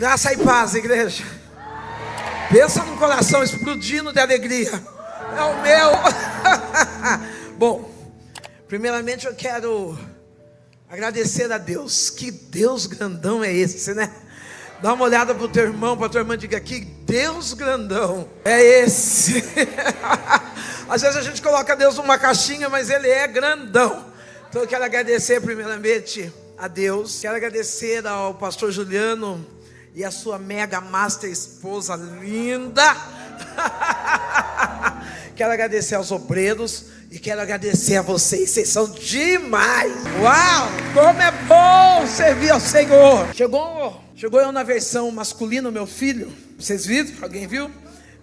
Graça e paz, igreja. Pensa num coração explodindo de alegria. É o meu. Bom, primeiramente eu quero agradecer a Deus. Que Deus grandão é esse, né? Dá uma olhada para o teu irmão, para a tua irmã, diga aqui: Deus grandão é esse. Às vezes a gente coloca Deus numa caixinha, mas Ele é grandão. Então eu quero agradecer primeiramente a Deus. Quero agradecer ao pastor Juliano e a sua mega master esposa linda. Quero agradecer aos obreiros e quero agradecer a vocês. Vocês são demais. Uau, como é bom servir ao Senhor. Chegou eu na versão masculina, meu filho. Vocês viram? Alguém viu?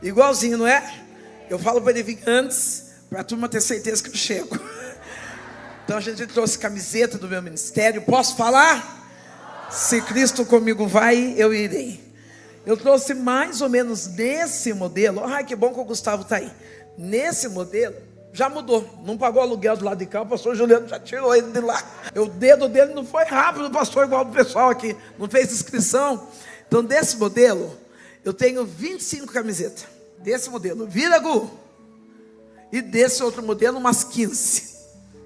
Igualzinho, não é? Eu falo para ele vir antes, para a turma ter certeza que eu chego. Então a gente trouxe camiseta do meu ministério. Posso falar? Se Cristo comigo vai, eu irei. Eu trouxe mais ou menos nesse modelo. Ai, que bom que o Gustavo está aí. Nesse modelo, já mudou. Não pagou aluguel do lado de cá. O pastor Juliano já tirou ele de lá. O dedo dele não foi rápido, pastor, igual do pessoal aqui. Não fez inscrição. Então, desse modelo, eu tenho 25 camisetas. Desse modelo, vira, Gu. E desse outro modelo, umas 15.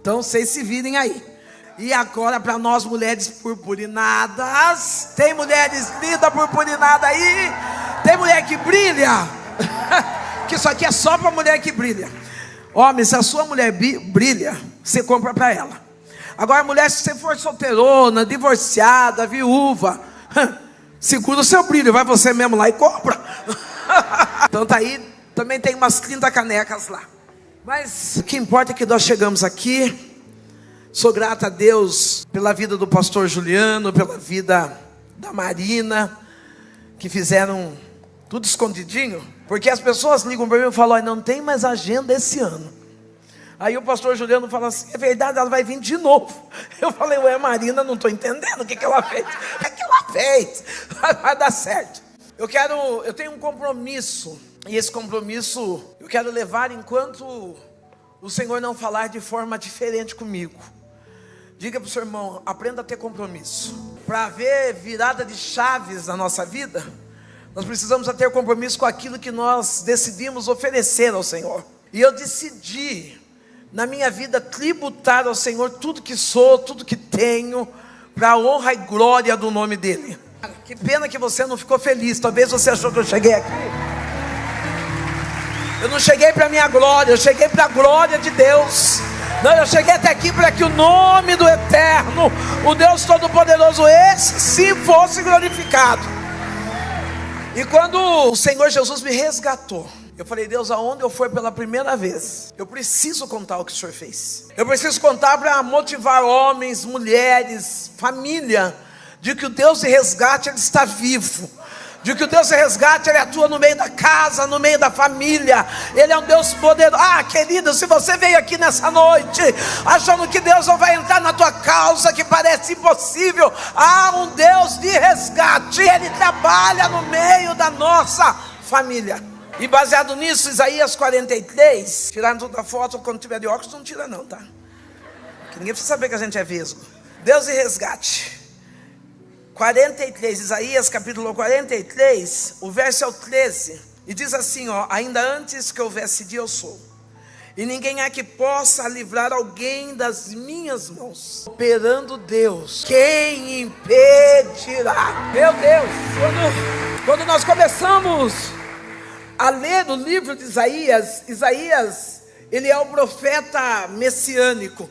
Então, vocês se virem aí. E agora para nós mulheres purpurinadas. Tem mulheres lindas purpurinadas aí? Tem mulher que brilha? Que isso aqui é só para mulher que brilha. Homem, se a sua mulher brilha, você compra para ela. Agora mulher, se você for solteirona, divorciada, viúva, segura o seu brilho, vai você mesmo lá e compra. Então tá aí, também tem umas 30 canecas lá. Mas o que importa é que nós chegamos aqui. Sou grato a Deus pela vida do pastor Juliano, pela vida da Marina, que fizeram tudo escondidinho, porque as pessoas ligam para mim e falam: não tem mais agenda esse ano. Aí o pastor Juliano fala assim: é verdade, ela vai vir de novo. Eu falei: ué, Marina, não estou entendendo o que ela fez. O que ela fez? Vai dar certo. Eu tenho um compromisso, e esse compromisso eu quero levar enquanto o Senhor não falar de forma diferente comigo. Diga para o seu irmão: aprenda a ter compromisso. Para haver virada de chaves na nossa vida, nós precisamos ter compromisso com aquilo que nós decidimos oferecer ao Senhor. E eu decidi, na minha vida, tributar ao Senhor tudo que sou, tudo que tenho, para a honra e glória do nome dEle. Que pena que você não ficou feliz. Talvez você achou que eu cheguei aqui. Eu não cheguei para a minha glória, eu cheguei para a glória de Deus. Não, eu cheguei até aqui para que o nome do Eterno, o Deus Todo-Poderoso, esse sim fosse glorificado. E quando o Senhor Jesus me resgatou, eu falei: Deus, aonde eu for pela primeira vez, eu preciso contar o que o Senhor fez. Eu preciso contar para motivar homens, mulheres, família, de que o Deus de resgate, Ele está vivo. De que o Deus de resgate, Ele atua no meio da casa, no meio da família. Ele é um Deus poderoso. Ah, querido, se você veio aqui nessa noite achando que Deus não vai entrar na tua causa, que parece impossível, há um Deus de resgate. Ele trabalha no meio da nossa família. E baseado nisso, Isaías 43. Tiraram toda a foto, quando tiver de óculos não tira não, tá? Porque ninguém precisa saber que a gente é vesgo. Deus de resgate. 43, Isaías capítulo 43, o verso é o 13, e diz assim, ó: ainda antes que houvesse dia eu sou, e ninguém há que possa livrar alguém das minhas mãos. Operando Deus, quem impedirá? Meu Deus, quando nós começamos a ler o livro de Isaías, ele é o profeta messiânico,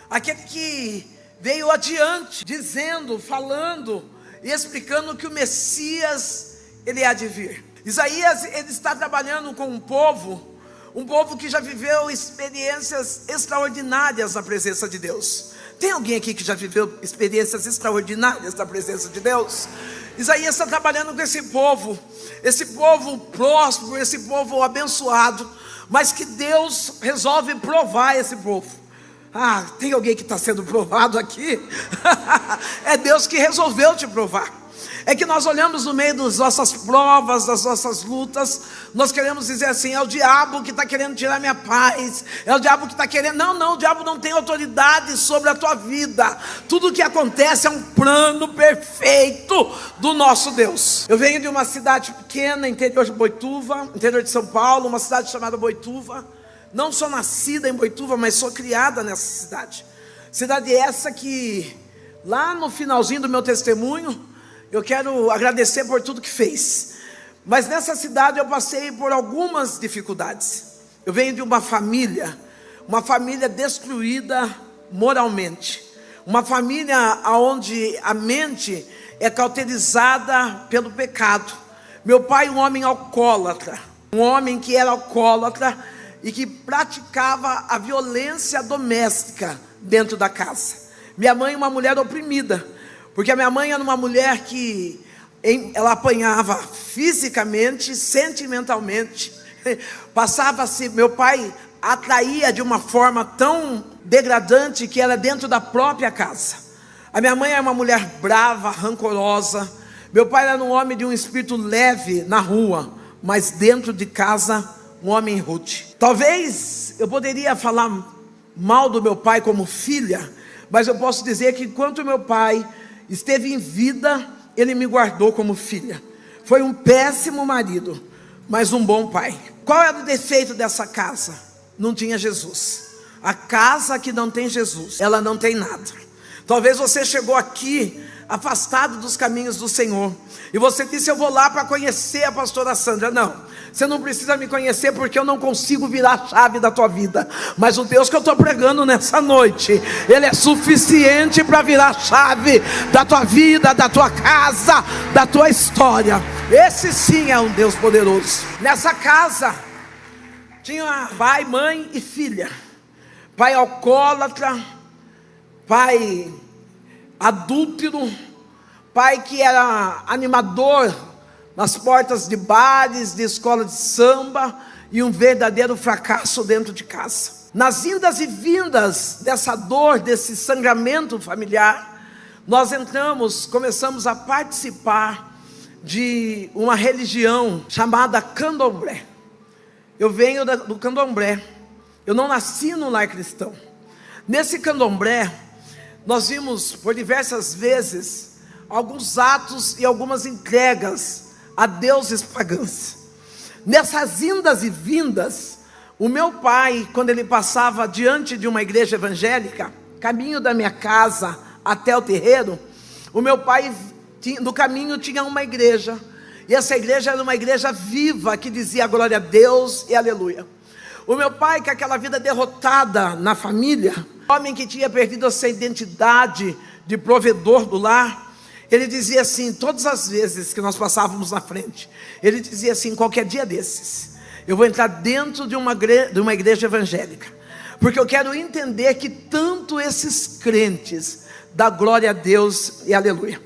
aquele que veio adiante, dizendo, falando e explicando que o Messias, ele há de vir. Isaías, ele está trabalhando com um povo que já viveu experiências extraordinárias na presença de Deus. Tem alguém aqui que já viveu experiências extraordinárias na presença de Deus? Isaías está trabalhando com esse povo próspero, esse povo abençoado, mas que Deus resolve provar esse povo. Ah, tem alguém que está sendo provado aqui? É Deus que resolveu te provar. É que nós olhamos no meio das nossas provas, das nossas lutas, nós queremos dizer assim: é o diabo que está querendo tirar minha paz, é o diabo que está querendo... Não, o diabo não tem autoridade sobre a tua vida. Tudo o que acontece é um plano perfeito do nosso Deus. Eu venho de uma cidade pequena, interior de Boituva, interior de São Paulo, uma cidade chamada Boituva. Não sou nascida em Boituva, mas sou criada nessa cidade. Cidade essa que, lá no finalzinho do meu testemunho, eu quero agradecer por tudo que fez. Mas nessa cidade eu passei por algumas dificuldades. Eu venho de uma família destruída moralmente. Uma família onde a mente é cauterizada pelo pecado. Meu pai, um homem alcoólatra. Um homem que era alcoólatra e que praticava a violência doméstica dentro da casa. Minha mãe, uma mulher oprimida. Porque a minha mãe era uma mulher que ela apanhava fisicamente, sentimentalmente. Passava-se, meu pai atraía de uma forma tão degradante que era dentro da própria casa. A minha mãe era uma mulher brava, rancorosa. Meu pai era um homem de um espírito leve na rua, mas dentro de casa, um homem rude. Talvez eu poderia falar mal do meu pai como filha, mas eu posso dizer que enquanto meu pai esteve em vida, ele me guardou como filha. Foi um péssimo marido, mas um bom pai. Qual era o defeito dessa casa? Não tinha Jesus. A casa que não tem Jesus, ela não tem nada. Talvez você chegou aqui afastado dos caminhos do Senhor, e você disse: eu vou lá para conhecer a pastora Sandra. Não, você não precisa me conhecer, porque eu não consigo virar a chave da tua vida. Mas o Deus que eu estou pregando nessa noite, Ele é suficiente para virar a chave da tua vida, da tua casa, da tua história. Esse sim é um Deus poderoso. Nessa casa tinha pai, mãe e filha. Pai alcoólatra, pai adúltero, pai que era animador nas portas de bares, de escola de samba, e um verdadeiro fracasso dentro de casa. Nas indas e vindas dessa dor, desse sangramento familiar, nós começamos a participar de uma religião chamada candomblé. Eu venho do candomblé. Eu não nasci num lar cristão. Nesse candomblé, nós vimos por diversas vezes alguns atos e algumas entregas a deuses pagãos. Nessas indas e vindas, o meu pai, quando ele passava diante de uma igreja evangélica, caminho da minha casa até o terreiro, o meu pai, no caminho tinha uma igreja, e essa igreja era uma igreja viva, que dizia glória a Deus e aleluia. O meu pai, com aquela vida derrotada na família, homem que tinha perdido a sua identidade de provedor do lar, ele dizia assim, todas as vezes que nós passávamos na frente, ele dizia assim: qualquer dia desses, eu vou entrar dentro de uma igreja evangélica, porque eu quero entender que tanto esses crentes dão glória a Deus e aleluia.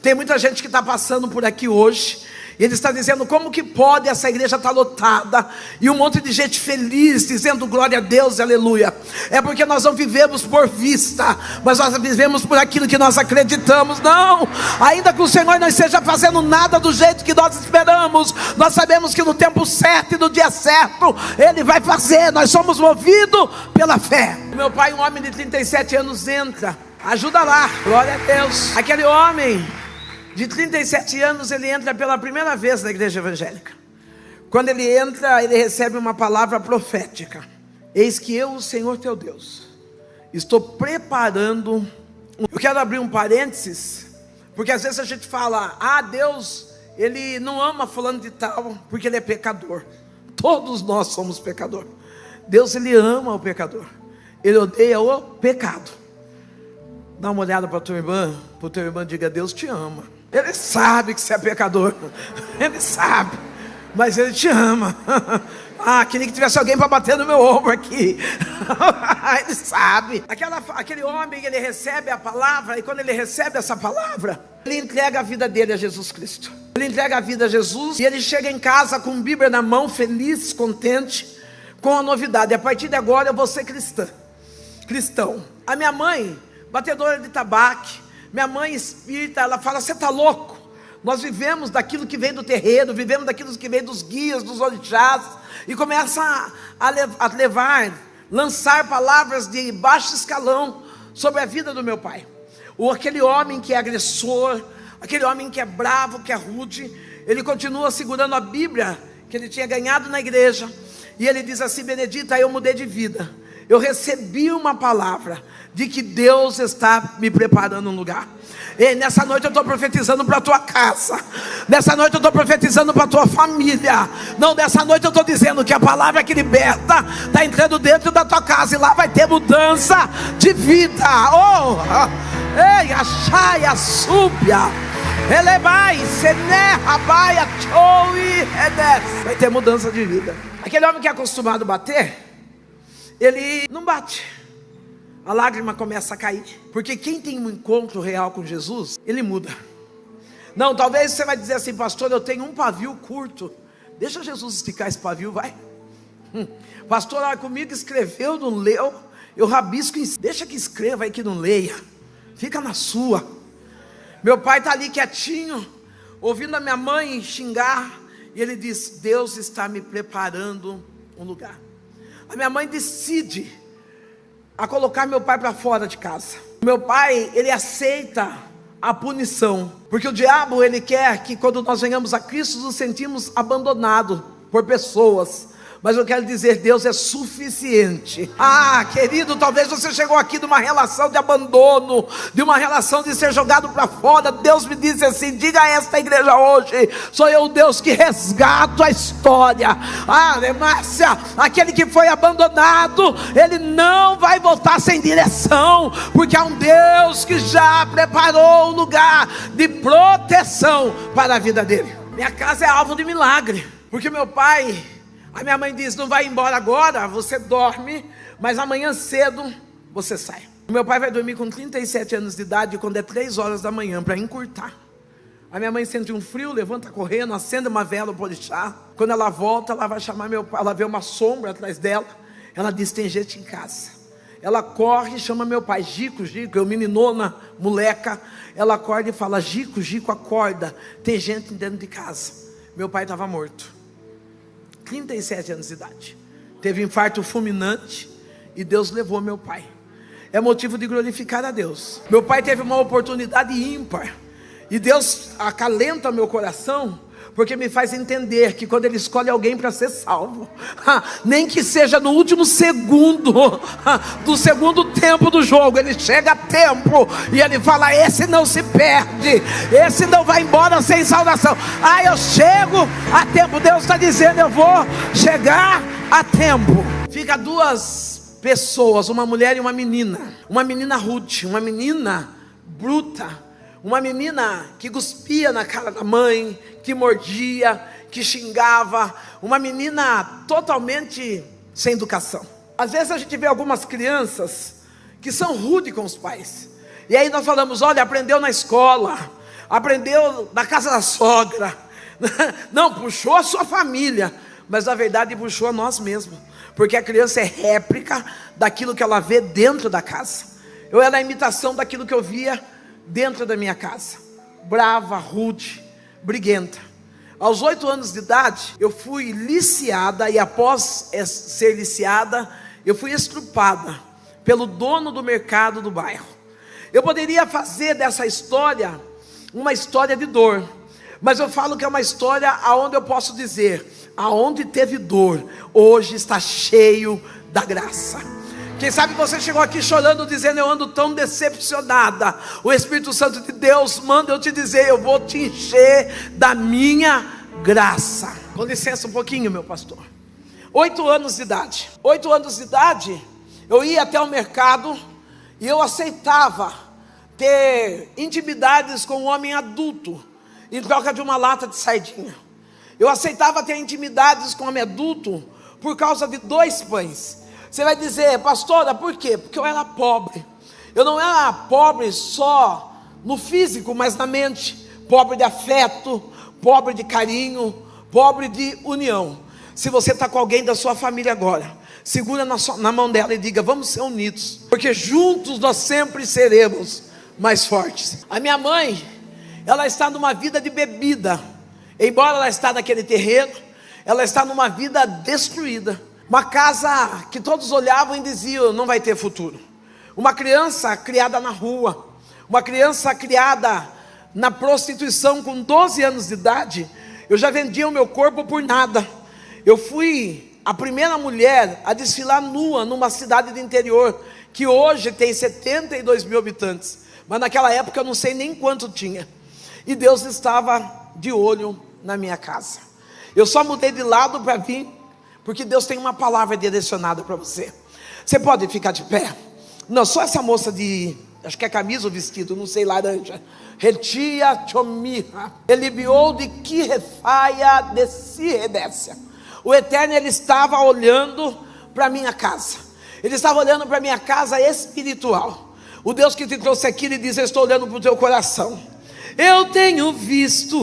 Tem muita gente que está passando por aqui hoje, e ele está dizendo: como que pode essa igreja estar lotada, e um monte de gente feliz, dizendo glória a Deus e aleluia? É porque nós não vivemos por vista, mas nós vivemos por aquilo que nós acreditamos. Não, ainda que o Senhor não esteja fazendo nada do jeito que nós esperamos, nós sabemos que no tempo certo e no dia certo, Ele vai fazer. Nós somos movidos pela fé. O meu pai, um homem de 37 anos, entra, ajuda lá, glória a Deus. Aquele homem de 37 anos, ele entra pela primeira vez na igreja evangélica. Quando ele entra, ele recebe uma palavra profética: eis que eu, o Senhor teu Deus, estou preparando. Eu quero abrir um parênteses, porque às vezes a gente fala: ah, Deus, Ele não ama fulano de tal, porque ele é pecador. Todos nós somos pecador. Deus, Ele ama o pecador, Ele odeia o pecado. Dá uma olhada para a tua irmã, diga: Deus te ama. Ele sabe que você é pecador, Ele sabe, mas Ele te ama. Ah, queria que tivesse alguém para bater no meu ombro aqui. Ele sabe. Aquele homem, ele recebe a palavra, e quando ele recebe essa palavra, ele entrega a vida dele a Jesus Cristo. Ele entrega a vida a Jesus, e ele chega em casa com Bíblia na mão, feliz, contente, com a novidade: a partir de agora eu vou ser cristão. A minha mãe, batedora de tabaco, minha mãe espírita, ela fala: você está louco? Nós vivemos daquilo que vem do terreiro, vivemos daquilo que vem dos guias, dos orixás, e começa a lançar palavras de baixo escalão sobre a vida do meu pai. Ou aquele homem que é agressor, aquele homem que é bravo, que é rude, ele continua segurando a Bíblia que ele tinha ganhado na igreja, e ele diz assim: Benedita, eu mudei de vida, eu recebi uma palavra de que Deus está me preparando um lugar. E nessa noite eu estou profetizando para a tua casa, nessa noite eu estou profetizando para a tua família. Não, nessa noite eu estou dizendo que a palavra que liberta está entrando dentro da tua casa, e lá vai ter mudança de vida. Oh, ei, achai a súbia, elebai, senerra, baia, choi, edes. Vai ter mudança de vida. Aquele homem que é acostumado a bater, ele não bate. A lágrima começa a cair, porque quem tem um encontro real com Jesus, ele muda. Não, talvez você vai dizer assim: pastor, eu tenho um pavio curto. Deixa Jesus esticar esse pavio, vai. Pastor, lá comigo escreveu, não leu, eu rabisco, deixa que escreva aí que não leia, fica na sua. Meu pai está ali quietinho, ouvindo a minha mãe xingar, e ele diz: Deus está me preparando um lugar. A minha mãe decide a colocar meu pai para fora de casa. Meu pai, ele aceita a punição, porque o diabo, ele quer que quando nós venhamos a Cristo, nos sentimos abandonados por pessoas. Mas eu quero dizer, Deus é suficiente. Ah, querido, talvez você chegou aqui de uma relação de abandono, de uma relação de ser jogado para fora. Deus me disse assim: diga a esta igreja hoje: sou eu o Deus que resgato a história. Ah, Márcia, aquele que foi abandonado, ele não vai voltar sem direção, porque há um Deus que já preparou um lugar de proteção para a vida dele. Minha casa é alvo de milagre, porque meu pai... A minha mãe diz: não vai embora agora, você dorme, mas amanhã cedo você sai. O meu pai vai dormir com 37 anos de idade, quando é 3 horas da manhã, para encurtar. A minha mãe sente um frio, levanta correndo, acende uma vela para o orixá. Quando ela volta, ela vai chamar meu pai, ela vê uma sombra atrás dela, ela diz: tem gente em casa. Ela corre e chama meu pai: Gico, Gico, eu meninona, moleca. Ela acorda e fala: Gico, Gico, acorda, tem gente dentro de casa. Meu pai estava morto, 37 anos de idade, teve um infarto fulminante, e Deus levou meu pai. É motivo de glorificar a Deus. Meu pai teve uma oportunidade ímpar, e Deus acalenta meu coração, porque me faz entender que quando Ele escolhe alguém para ser salvo, nem que seja no último segundo do segundo tempo do jogo, Ele chega a tempo e Ele fala: esse não se perde, esse não vai embora sem salvação. Ah, eu chego a tempo. Deus está dizendo: eu vou chegar a tempo. Fica duas pessoas, uma mulher e uma menina rude, uma menina bruta, uma menina que cuspia na cara da mãe, que mordia, que xingava, uma menina totalmente sem educação. Às vezes a gente vê algumas crianças que são rudes com os pais, e aí nós falamos: olha, aprendeu na escola, aprendeu na casa da sogra, não, puxou a sua família, mas na verdade puxou a nós mesmos, porque a criança é réplica daquilo que ela vê dentro da casa. Eu era a imitação daquilo que eu via dentro da minha casa, brava, rude, briguenta. Aos 8 anos de idade, eu fui liciada, e após ser liciada, eu fui estrupada pelo dono do mercado do bairro. Eu poderia fazer dessa história uma história de dor, mas eu falo que é uma história aonde eu posso dizer: aonde teve dor, hoje está cheio da graça. Quem sabe você chegou aqui chorando, dizendo: eu ando tão decepcionada. O Espírito Santo de Deus manda eu te dizer: eu vou te encher da minha graça. Com licença um pouquinho, meu pastor. 8 anos de idade. 8 anos de idade, eu ia até o mercado e eu aceitava ter intimidades com um homem adulto em troca de uma lata de sardinha. Eu aceitava ter intimidades com um homem adulto por causa de 2 pães. Você vai dizer: pastora, por quê? Porque eu era pobre. Eu não era pobre só no físico, mas na mente. Pobre de afeto, pobre de carinho, pobre de união. Se você está com alguém da sua família agora, segura na mão dela e diga: vamos ser unidos, porque juntos nós sempre seremos mais fortes. A minha mãe, ela está numa vida de bebida. Embora ela está naquele terreno, ela está numa vida destruída. Uma casa que todos olhavam e diziam, não vai ter futuro. Uma criança criada na rua, uma criança criada na prostituição com 12 anos de idade. Eu já vendia o meu corpo por nada. Eu fui a primeira mulher a desfilar nua numa cidade do interior, que hoje tem 72 mil habitantes, mas naquela época eu não sei nem quanto tinha. E Deus estava de olho na minha casa. Eu só mudei de lado para vir, porque Deus tem uma palavra direcionada para você. Você pode ficar de pé? Não, só essa moça de, acho que é camisa ou vestido, não sei, laranja. Retia chomirra, elibiou de que refaia de si redécia. O Eterno, Ele estava olhando para a minha casa. Ele estava olhando para a minha casa espiritual. O Deus que te trouxe aqui, Ele diz, eu estou olhando para o teu coração. Eu tenho visto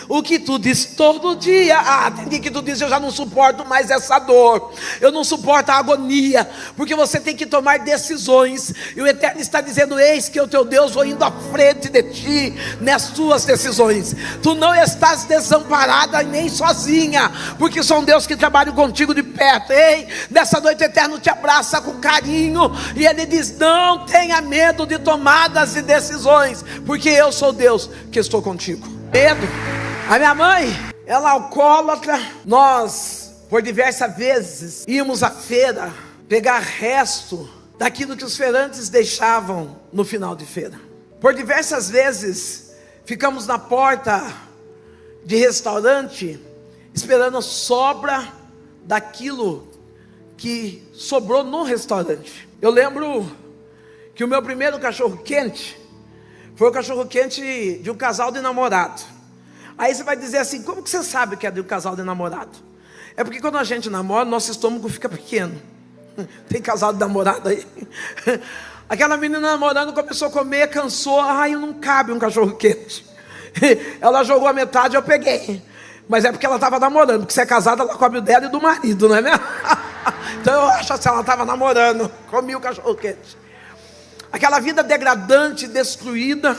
o que tu diz todo dia. Tem dia que tu diz, eu já não suporto mais essa dor, eu não suporto a agonia, porque você tem que tomar decisões. E o Eterno está dizendo, eis que o teu Deus vou indo à frente de ti nas tuas decisões. Tu não estás desamparada nem sozinha, porque sou um Deus que trabalha contigo de perto. Ei, nessa noite o Eterno te abraça com carinho, e Ele diz, não tenha medo de tomadas e decisões, porque eu sou Deus que estou contigo. Medo. A minha mãe, ela é alcoólatra. Nós, por diversas vezes, íamos à feira pegar resto daquilo que os feirantes deixavam no final de feira. Por diversas vezes, ficamos na porta de restaurante esperando a sobra daquilo que sobrou no restaurante. Eu lembro que o meu primeiro cachorro quente foi o cachorro quente de um casal de namorado. Aí você vai dizer assim, como que você sabe que é de um casal de namorado? É porque quando a gente namora, nosso estômago fica pequeno. Tem casal de namorado aí? Aquela menina namorando começou a comer, cansou. Ai, não cabe um cachorro quente. Ela jogou a metade, eu peguei. Mas é porque ela estava namorando, porque se é casada, ela come o dela e do marido, não é mesmo? Então eu acho assim, ela estava namorando, comi o cachorro quente. Aquela vida degradante, destruída.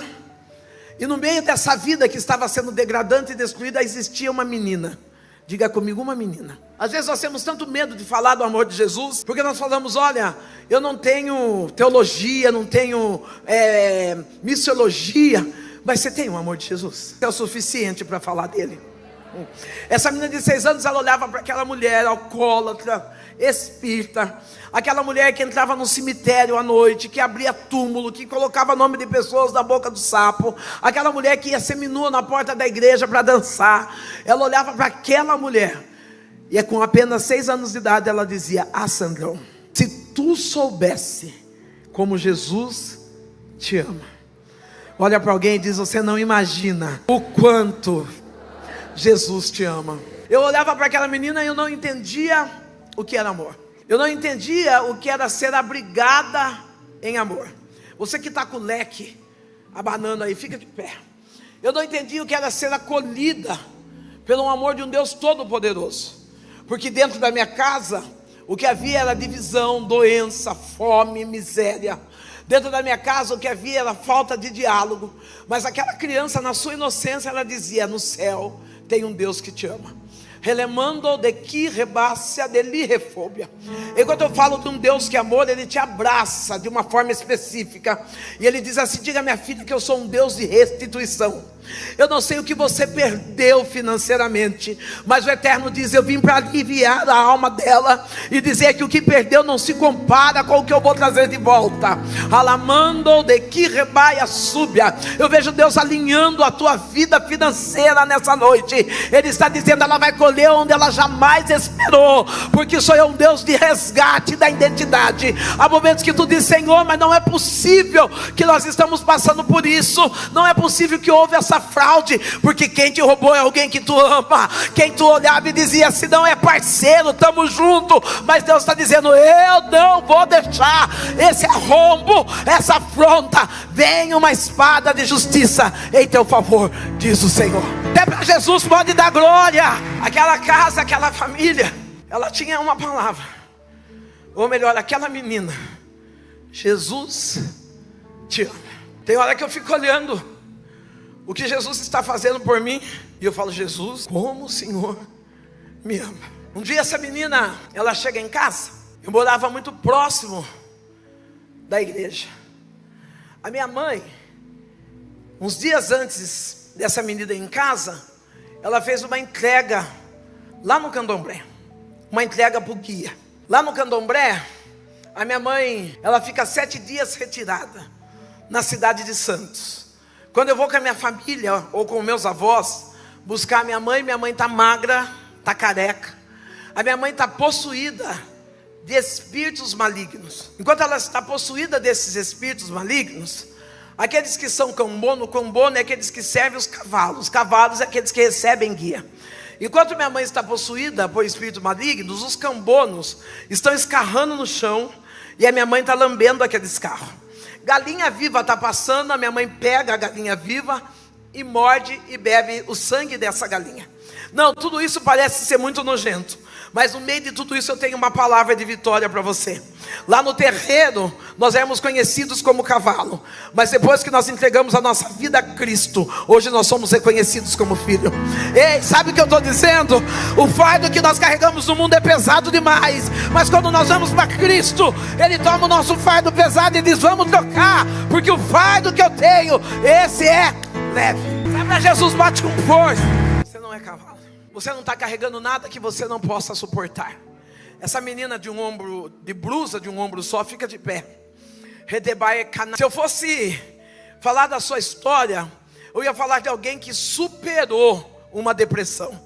E no meio dessa vida que estava sendo degradante e destruída, existia uma menina. Diga comigo, uma menina. Às vezes nós temos tanto medo de falar do amor de Jesus, porque nós falamos, olha, eu não tenho teologia, não tenho missiologia, mas você tem o amor de Jesus. É o suficiente para falar dele. Essa menina de 6 anos, ela olhava para aquela mulher alcoólatra, espírita, aquela mulher que entrava no cemitério à noite, que abria túmulo, que colocava nome de pessoas na boca do sapo, aquela mulher que ia seminua na porta da igreja para dançar. Ela olhava para aquela mulher, e com apenas 6 anos de idade ela dizia, Sandrão, se tu soubesse como Jesus te ama. Olha para alguém e diz, você não imagina o quanto Jesus te ama. Eu olhava para aquela menina e eu não entendia o que era amor. Eu não entendia o que era ser abrigada em amor. Você que está com o leque abanando aí, fica de pé. Eu não entendia o que era ser acolhida pelo amor de um Deus todo-poderoso. Porque dentro da minha casa, o que havia era divisão, doença, fome, miséria. Dentro da minha casa o que havia era falta de diálogo. Mas aquela criança, na sua inocência, ela dizia, no céu tem um Deus que te ama. Relemando de que rebácia de lirefobia. E quando eu falo de um Deus que é amor, Ele te abraça de uma forma específica. E Ele diz assim, diga minha filha que eu sou um Deus de restituição. Eu não sei o que você perdeu financeiramente, mas o Eterno diz, eu vim para aliviar a alma dela e dizer que o que perdeu não se compara com o que eu vou trazer de volta. Alamando de que rebaia súbia. Eu vejo Deus alinhando a tua vida financeira nessa noite. Ele está dizendo, ela vai colher onde ela jamais esperou, porque sou eu um Deus de resgate da identidade. Há momentos que tu diz, Senhor, mas não é possível que nós estamos passando por isso, não é possível que houve essa fraude, porque quem te roubou é alguém que tu ama, quem tu olhava e dizia, se não é parceiro, estamos juntos, mas Deus está dizendo, eu não vou deixar esse arrombo, essa afronta, vem uma espada de justiça em teu favor, diz o Senhor. Até para Jesus pode dar glória. Aquela casa, aquela família, ela tinha uma palavra, ou melhor, aquela menina, Jesus te ama. Tem hora que eu fico olhando o que Jesus está fazendo por mim. E eu falo: Jesus, como o Senhor me ama. Um dia essa menina, ela chega em casa. Eu morava muito próximo da igreja. A minha mãe, uns dias antes dessa menina ir em casa, ela fez uma entrega lá no Candomblé, uma entrega para o guia. Lá no Candomblé, a minha mãe, ela fica 7 dias retirada na cidade de Santos. Quando eu vou com a minha família ou com meus avós buscar a minha mãe está magra, está careca. A minha mãe está possuída de espíritos malignos. Enquanto ela está possuída desses espíritos malignos, aqueles que são cambono é aqueles que servem os cavalos é aqueles que recebem guia. Enquanto minha mãe está possuída por espíritos malignos, os cambonos estão escarrando no chão e a minha mãe está lambendo aquele escarro. Galinha viva está passando, a minha mãe pega a galinha viva e morde e bebe o sangue dessa galinha. Não, tudo isso parece ser muito nojento, mas no meio de tudo isso eu tenho uma palavra de vitória para você. Lá no terreiro nós éramos conhecidos como cavalo, mas depois que nós entregamos a nossa vida a Cristo, hoje nós somos reconhecidos como filho. Ei, sabe o que eu estou dizendo? O fardo que nós carregamos no mundo é pesado demais, mas quando nós vamos para Cristo, Ele toma o nosso fardo pesado e diz: vamos trocar, porque o fardo que eu tenho, esse é leve. Sai para Jesus, bate com força. Você não é cavalo. Você não está carregando nada que você não possa suportar. Essa menina de um ombro, de blusa de um ombro só, fica de pé. Se eu fosse falar da sua história, eu ia falar de alguém que superou uma depressão,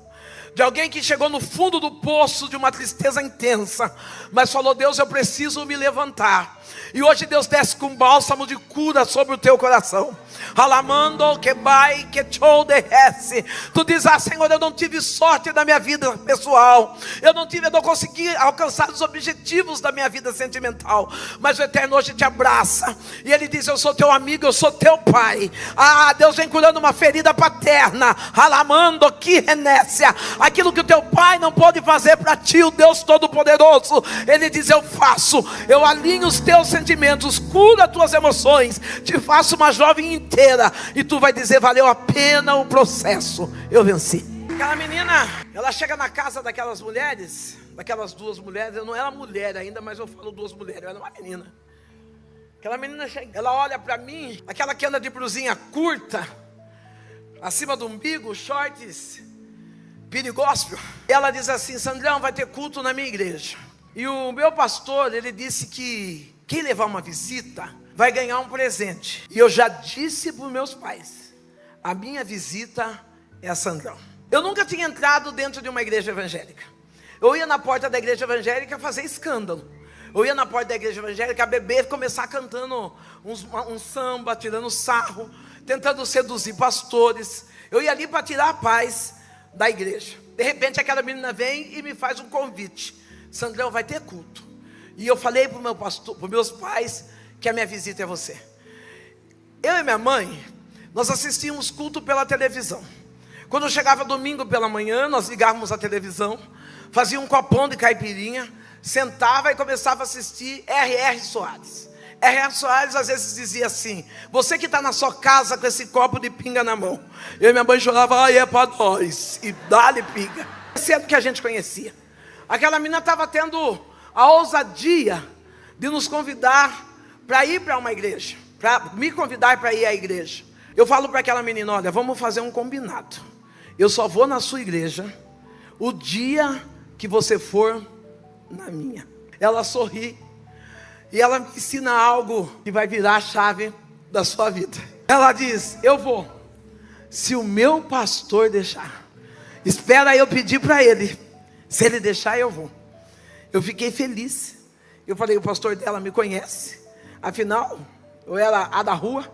de alguém que chegou no fundo do poço de uma tristeza intensa, mas falou: Deus, eu preciso me levantar. E hoje Deus desce com bálsamo de cura sobre o teu coração. Alamando que vai que show derrece. Tu diz: ah, Senhor, eu não tive sorte na minha vida pessoal, eu não consegui alcançar os objetivos da minha vida sentimental, mas o Eterno hoje te abraça e Ele diz: eu sou teu amigo, eu sou teu pai. Ah, Deus vem curando uma ferida paterna. Alamando que renécia, aquilo que o teu pai não pode fazer para ti, o Deus Todo-Poderoso, Ele diz: eu faço, eu alinho os teus sentimentos, curo as tuas emoções, te faço uma jovem inteira, e tu vai dizer: valeu a pena o processo, eu venci. Aquela menina, ela chega na casa daquelas mulheres, daquelas 2 mulheres, eu não era mulher ainda, mas eu falo 2 mulheres, eu era uma menina. Aquela menina chega, ela olha para mim, aquela que anda de blusinha curta, acima do umbigo, shorts, perigóspio. Ela diz assim: Sandrão, vai ter culto na minha igreja. E o meu pastor, ele disse que quem levar uma visita vai ganhar um presente. E eu já disse para os meus pais: a minha visita é a Sandrão. Eu nunca tinha entrado dentro de uma igreja evangélica. Eu ia na porta da igreja evangélica fazer escândalo. Eu ia na porta da igreja evangélica beber, começar cantando um samba, tirando sarro, tentando seduzir pastores. Eu ia ali para tirar a paz da igreja. De repente aquela menina vem e me faz um convite: Sandrão, vai ter culto. E eu falei para o meu pastor, para os meus pais, que a minha visita é você. Eu e minha mãe, nós assistíamos culto pela televisão. Quando chegava domingo pela manhã, nós ligávamos a televisão, fazia um copão de caipirinha, sentava e começava a assistir R.R. Soares. R.R. Soares às vezes dizia assim: você que está na sua casa com esse copo de pinga na mão. Eu e minha mãe chorava: ai, é para nós, e dá-lhe pinga. Esse é o que a gente conhecia. Aquela menina estava tendo a ousadia de nos convidar para ir para uma igreja, para me convidar para ir à igreja. Eu falo para aquela menina: olha, vamos fazer um combinado. Eu só vou na sua igreja o dia que você for na minha. Ela sorri e ela me ensina algo que vai virar a chave da sua vida. Ela diz: eu vou, se o meu pastor deixar. Espera eu pedir para ele. Se ele deixar, eu vou. Eu fiquei feliz. Eu falei: o pastor dela me conhece. Afinal, eu era a da rua.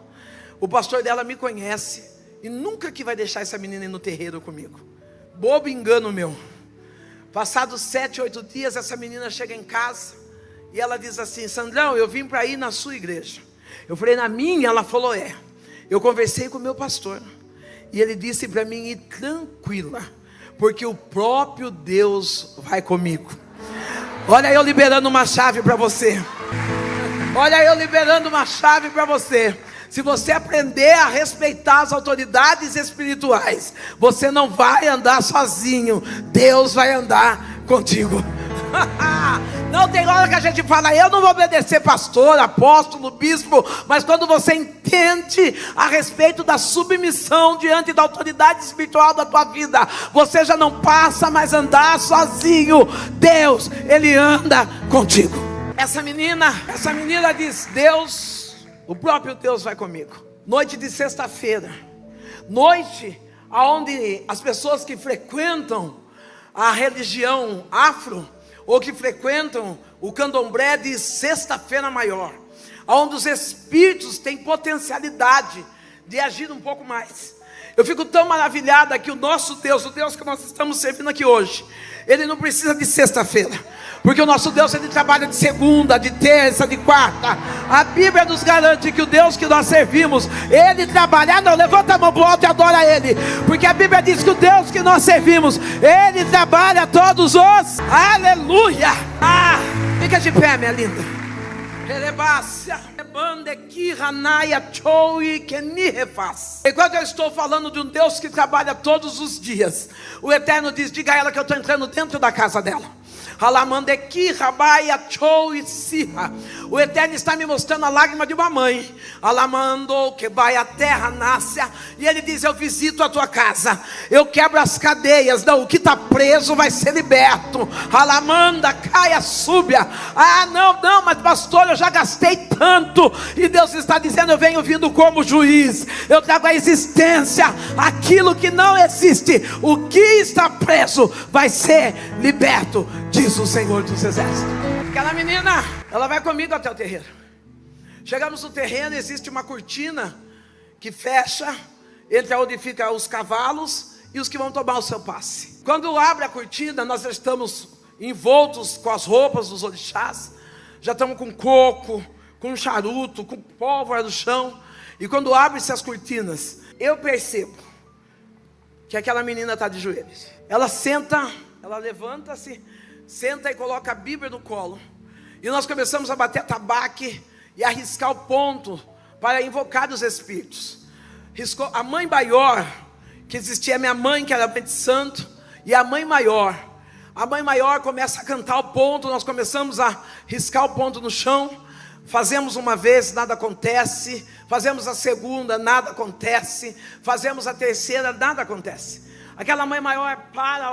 O pastor dela me conhece e nunca que vai deixar essa menina ir no terreiro comigo. Bobo engano meu. Passados 7, 8 dias, essa menina chega em casa e ela diz assim: Sandrão, eu vim para ir na sua igreja. Eu falei: na minha? Ela falou: é. Eu conversei com o meu pastor e ele disse para mim ir tranquila, porque o próprio Deus vai comigo. Olha eu liberando uma chave para você. Olha eu liberando uma chave para você. Se você aprender a respeitar as autoridades espirituais, você não vai andar sozinho, Deus vai andar contigo. Não tem hora que a gente fala, eu não vou obedecer pastor, apóstolo, bispo, mas quando você entende a respeito da submissão diante da autoridade espiritual da tua vida, você já não passa mais a andar sozinho. Deus, Ele anda contigo. Essa menina diz, Deus, o próprio Deus vai comigo. Noite de sexta-feira, noite onde as pessoas que frequentam a religião afro, ou que frequentam o candomblé de sexta-feira maior, onde os espíritos têm potencialidade de agir um pouco mais. Eu fico tão maravilhada que o nosso Deus, o Deus que nós estamos servindo aqui hoje, Ele não precisa de sexta-feira, porque o nosso Deus, Ele trabalha de segunda, de terça, de quarta. A Bíblia nos garante que o Deus que nós servimos, Ele trabalha. Não, levanta a mão para o alto e adora Ele, porque a Bíblia diz que o Deus que nós servimos, Ele trabalha todos os, aleluia. Fica de pé, minha linda. Enquanto eu estou falando de um Deus que trabalha todos os dias, o Eterno diz, diga a ela que eu estou entrando dentro da casa dela. O Eterno está me mostrando a lágrima de uma mãe. A terra nasce. E Ele diz, eu visito a tua casa, eu quebro as cadeias. Não, o que está preso vai ser liberto. Caia, súbia. Não, mas pastor, eu já gastei tanto. E Deus está dizendo, eu venho vindo como juiz. Eu trago à existência aquilo que não existe. O que está preso vai ser liberto, diz o Senhor dos Exércitos. Aquela menina, ela vai comigo até o terreiro. Chegamos no terreno, existe uma cortina que fecha entre onde ficam os cavalos e os que vão tomar o seu passe. Quando abre a cortina, nós já estamos envoltos com as roupas dos orixás, já estamos com coco, com charuto, com pólvora no chão. E quando abre-se as cortinas, eu percebo que aquela menina está de joelhos. Ela senta, ela levanta-se, senta e coloca a Bíblia no colo. E nós começamos a bater tabaque e a riscar o ponto para invocar os espíritos. Riscou a mãe maior, que existia a minha mãe, que era mãe de santo, e a mãe maior. A mãe maior começa a cantar o ponto, nós começamos a riscar o ponto no chão. Fazemos uma vez, nada acontece. Fazemos a segunda, nada acontece. Fazemos a terceira, nada acontece. Aquela mãe maior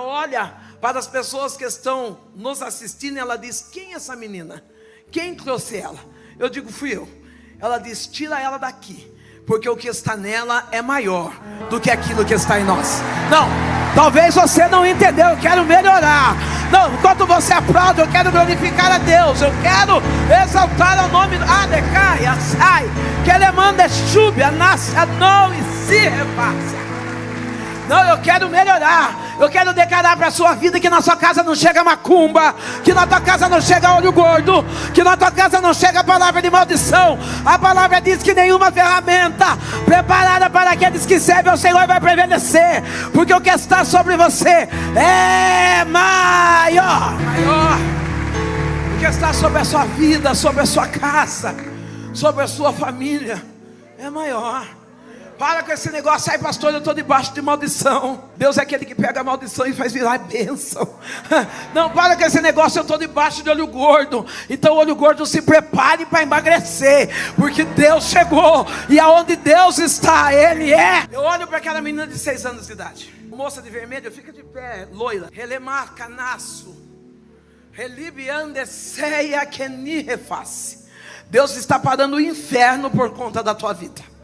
olha para as pessoas que estão nos assistindo, e ela diz, quem é essa menina? Quem trouxe ela? Eu digo, fui eu. Ela diz, tira ela daqui, porque o que está nela é maior do que aquilo que está em nós. Não, talvez você não entendeu, eu quero melhorar. Não, enquanto você aplaude, eu quero glorificar a Deus, eu quero exaltar o nome Adecaia, sai, que ele manda chúbia, nasce, não e se repassa. Não, eu quero melhorar. Eu quero declarar para a sua vida que na sua casa não chega macumba, que na tua casa não chega olho gordo, que na tua casa não chega a palavra de maldição. A palavra diz que nenhuma ferramenta preparada para aqueles que servem ao Senhor vai prevalecer, porque o que está sobre você é maior. O que está sobre a sua vida, sobre a sua casa, sobre a sua família é maior. Para com esse negócio, ai pastor, eu estou debaixo de maldição. Deus é aquele que pega a maldição e faz virar bênção. Não, para com esse negócio, eu estou debaixo de olho gordo. Então o olho gordo se prepare para emagrecer, porque Deus chegou, e aonde Deus está, Ele é. Eu olho para aquela menina de 6 anos de idade, moça de vermelho, fica de pé, loira. Relemar canaço, relibiandeseia que ni reface. Deus está parando o inferno por conta da tua vida.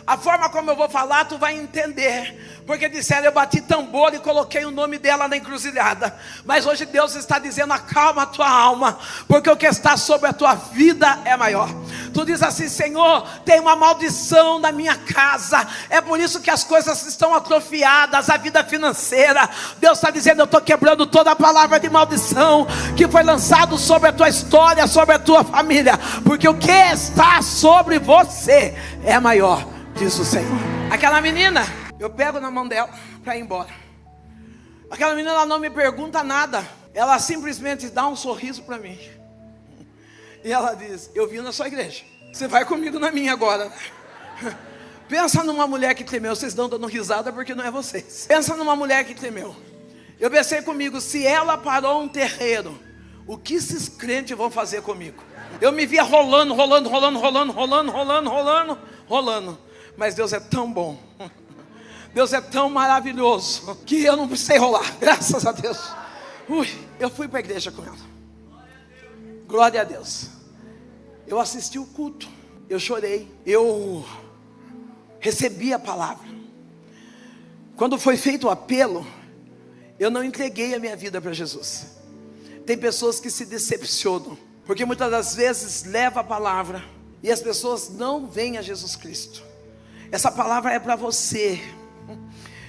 A forma como eu vou falar, tu vai entender. Porque disseram, eu bati tambor e coloquei o nome dela na encruzilhada. Mas hoje Deus está dizendo, acalma a tua alma, porque o que está sobre a tua vida é maior. Tu diz assim, Senhor, tem uma maldição na minha casa, é por isso que as coisas estão atrofiadas, a vida financeira. Deus está dizendo, eu estou quebrando toda a palavra de maldição que foi lançado sobre a tua história, sobre a tua família, porque o que está sobre você é maior, diz o Senhor. Aquela menina, eu pego na mão dela para ir embora. Aquela menina, ela não me pergunta nada, ela simplesmente dá um sorriso para mim. E ela diz: eu vim na sua igreja, você vai comigo na minha agora. Pensa numa mulher que tremeu. Vocês não dando risada porque não é vocês. Pensa numa mulher que tremeu. Eu pensei comigo: se ela parou um terreiro, o que esses crentes vão fazer comigo? Eu me via rolando. Mas Deus é tão bom, Deus é tão maravilhoso, que eu não precisei rolar, graças a Deus. Eu fui para a igreja com ela. Glória a Deus. Eu assisti o culto, eu chorei, eu recebi a palavra. Quando foi feito o apelo, eu não entreguei a minha vida para Jesus. Tem pessoas que se decepcionam, porque muitas das vezes leva a palavra e as pessoas não veem a Jesus Cristo. Essa palavra é para você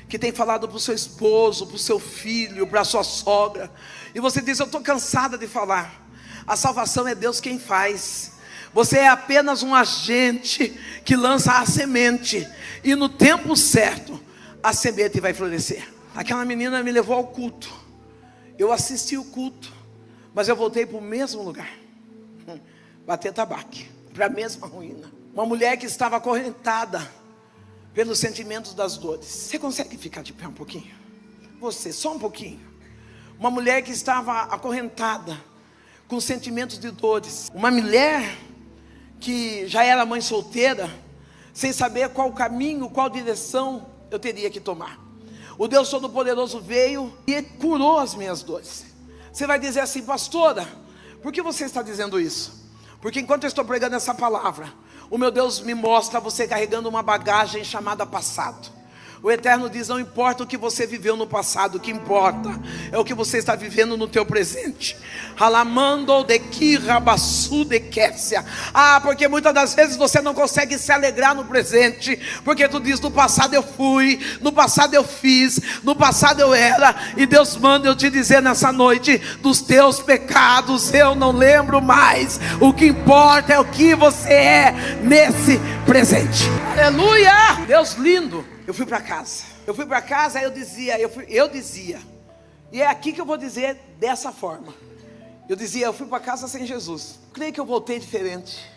que tem falado para o seu esposo, para o seu filho, para a sua sogra, e você diz: eu estou cansada de falar. A salvação é Deus quem faz. Você é apenas um agente que lança a semente, e no tempo certo a semente vai florescer. Aquela menina me levou ao culto, eu assisti o culto, mas eu voltei para o mesmo lugar, bater tabaque, para a mesma ruína. Uma mulher que estava acorrentada pelos sentimentos das dores. Você consegue ficar de pé um pouquinho? Você, só um pouquinho. Uma mulher que estava acorrentada com sentimentos de dores. Uma mulher que já era mãe solteira, sem saber qual caminho, qual direção eu teria que tomar. O Deus Todo-Poderoso veio e curou as minhas dores. Você vai dizer assim: pastora, por que você está dizendo isso? Porque enquanto eu estou pregando essa palavra, o meu Deus me mostra você carregando uma bagagem chamada passado. O Eterno diz: não importa o que você viveu no passado, o que importa é o que você está vivendo no teu presente. Porque muitas das vezes você não consegue se alegrar no presente, porque tu diz: no passado eu fui, no passado eu fiz, no passado eu era. E Deus manda eu te dizer nessa noite: dos teus pecados eu não lembro mais. O que importa é o que você é nesse presente. Aleluia! Deus lindo. Eu fui para casa, eu dizia, e é aqui que eu vou dizer dessa forma. Eu dizia: eu fui para casa sem Jesus. Creio que eu voltei diferente.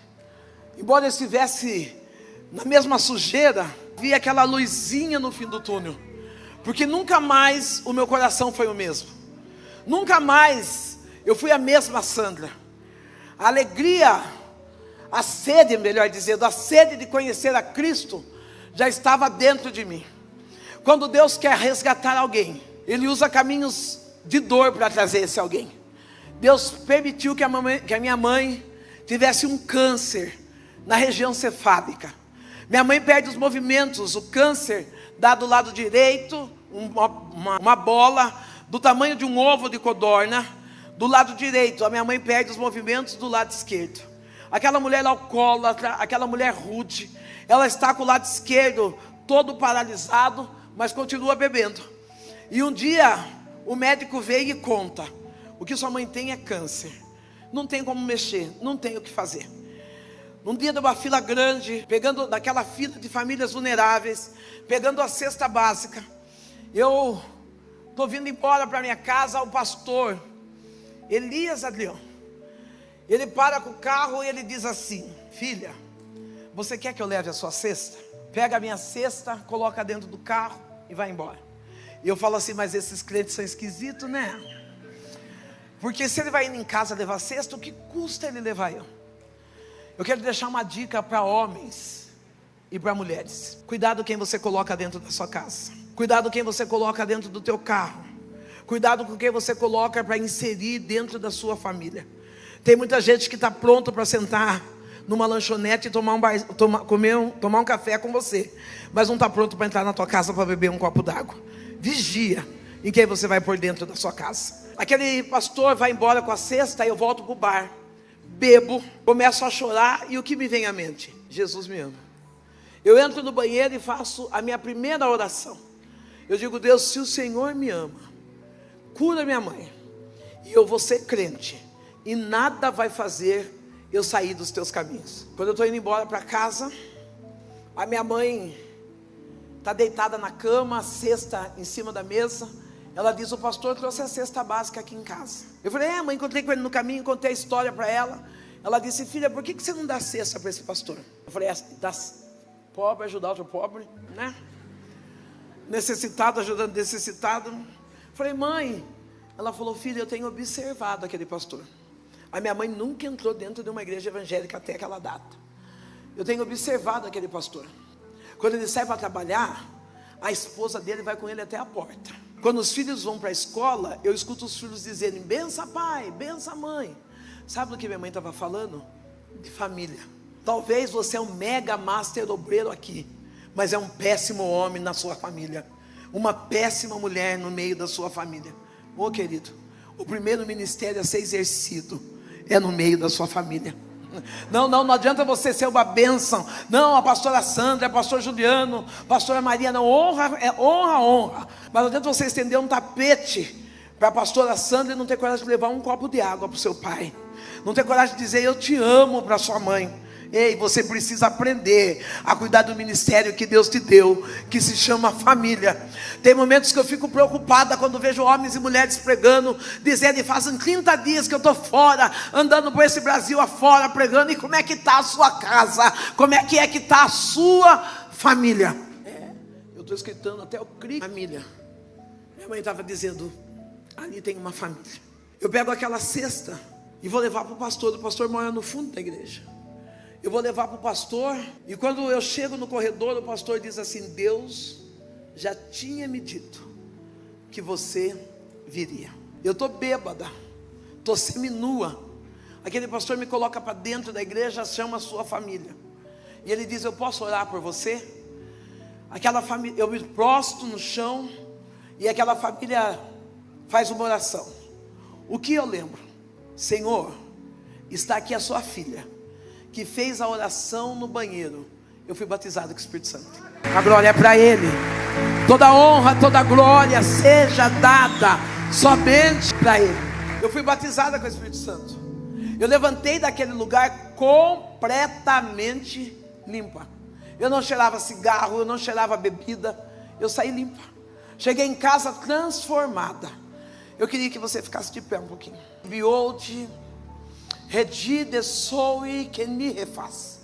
Embora eu estivesse na mesma sujeira, vi aquela luzinha no fim do túnel. Porque nunca mais o meu coração foi o mesmo. Nunca mais eu fui a mesma Sandra. A alegria, a sede, melhor dizendo, a sede de conhecer a Cristo já estava dentro de mim. Quando Deus quer resgatar alguém, Ele usa caminhos de dor para trazer esse alguém. Deus permitiu que a minha mãe tivesse um câncer na região cefálica. Minha mãe perde os movimentos. O câncer dá do lado direito uma bola do tamanho de um ovo de codorna. Do lado direito, a minha mãe perde os movimentos do lado esquerdo. Aquela mulher alcoólatra, aquela mulher rude, ela está com o lado esquerdo todo paralisado, mas continua bebendo. E um dia o médico veio e conta: o que sua mãe tem é câncer, não tem como mexer, não tem o que fazer. Num dia de uma fila grande, pegando daquela fila de famílias vulneráveis, pegando a cesta básica, eu estou vindo embora para minha casa. O pastor Elias Adrião, ele para com o carro e ele diz assim: filha, você quer que eu leve a sua cesta? Pega a minha cesta, coloca dentro do carro e vai embora. E eu falo assim: mas esses crentes são esquisitos, né? Porque se ele vai indo em casa levar a cesta, o que custa ele levar eu? Eu quero deixar uma dica para homens e para mulheres. Cuidado quem você coloca dentro da sua casa. Cuidado quem você coloca dentro do teu carro. Cuidado com quem você coloca para inserir dentro da sua família. Tem muita gente que está pronto para sentar numa lanchonete e tomar um café com você, mas não está pronto para entrar na tua casa para beber um copo d'água. Vigia em quem você vai pôr dentro da sua casa. Aquele pastor vai embora com a cesta, eu volto para o bar, bebo, começo a chorar, e o que me vem à mente? Jesus me ama. Eu entro no banheiro e faço a minha primeira oração. Eu digo: Deus, se o Senhor me ama, cura minha mãe, e eu vou ser crente, e nada vai fazer eu sair dos teus caminhos. Quando eu estou indo embora para casa, a minha mãe está deitada na cama, a cesta em cima da mesa. Ela diz: o pastor trouxe a cesta básica aqui em casa. Eu falei: mãe, encontrei com ele no caminho, contei a história para ela. Ela disse: filha, por que você não dá cesta para esse pastor? Eu falei: dá pobre ajudar outro pobre, né? Necessitado ajudando necessitado. Eu falei: mãe. Ela falou: filha, eu tenho observado aquele pastor. A minha mãe nunca entrou dentro de uma igreja evangélica até aquela data. Eu tenho observado aquele pastor. Quando ele sai para trabalhar, a esposa dele vai com ele até a porta. Quando os filhos vão para a escola, eu escuto os filhos dizerem: bença pai, bença mãe. Sabe do que minha mãe estava falando? De família. Talvez você é um mega master obreiro aqui, mas é um péssimo homem na sua família, uma péssima mulher no meio da sua família. Ô querido, o primeiro ministério a ser exercido é no meio da sua família. Não adianta você ser uma bênção. Não, a pastora Sandra, a pastor Juliano, a pastora Maria, não, honra, honra. Mas não adianta você estender um tapete para a pastora Sandra e não ter coragem de levar um copo de água para o seu pai. Não ter coragem de dizer: eu te amo, para sua mãe. Ei, você precisa aprender a cuidar do ministério que Deus te deu, que se chama família. Tem momentos que eu fico preocupada quando vejo homens e mulheres pregando, dizendo: fazem 30 dias que eu estou fora, andando por esse Brasil afora, pregando. E como é que está a sua casa? Como é que está a sua família? Eu estou escutando até o cri família. Minha mãe estava dizendo: ali tem uma família. Eu pego aquela cesta e vou levar para o pastor mora no fundo da igreja. Eu vou levar para o pastor, e quando eu chego no corredor, o pastor diz assim: Deus já tinha me dito que você viria. Eu estou bêbada, estou seminua. Aquele pastor me coloca para dentro da igreja, chama a sua família, e ele diz: eu posso orar por você? Aquela família, eu me prostro no chão, e aquela família faz uma oração. O que eu lembro? Senhor, está aqui a sua filha, que fez a oração no banheiro. Eu fui batizado com o Espírito Santo. A glória é para Ele. Toda honra, toda glória seja dada somente para Ele. Eu fui batizada com o Espírito Santo. Eu levantei daquele lugar completamente limpa. Eu não cheirava cigarro, eu não cheirava bebida. Eu saí limpa. Cheguei em casa transformada. Eu queria que você ficasse de pé um pouquinho. Behold, Redide soe quem me refaz.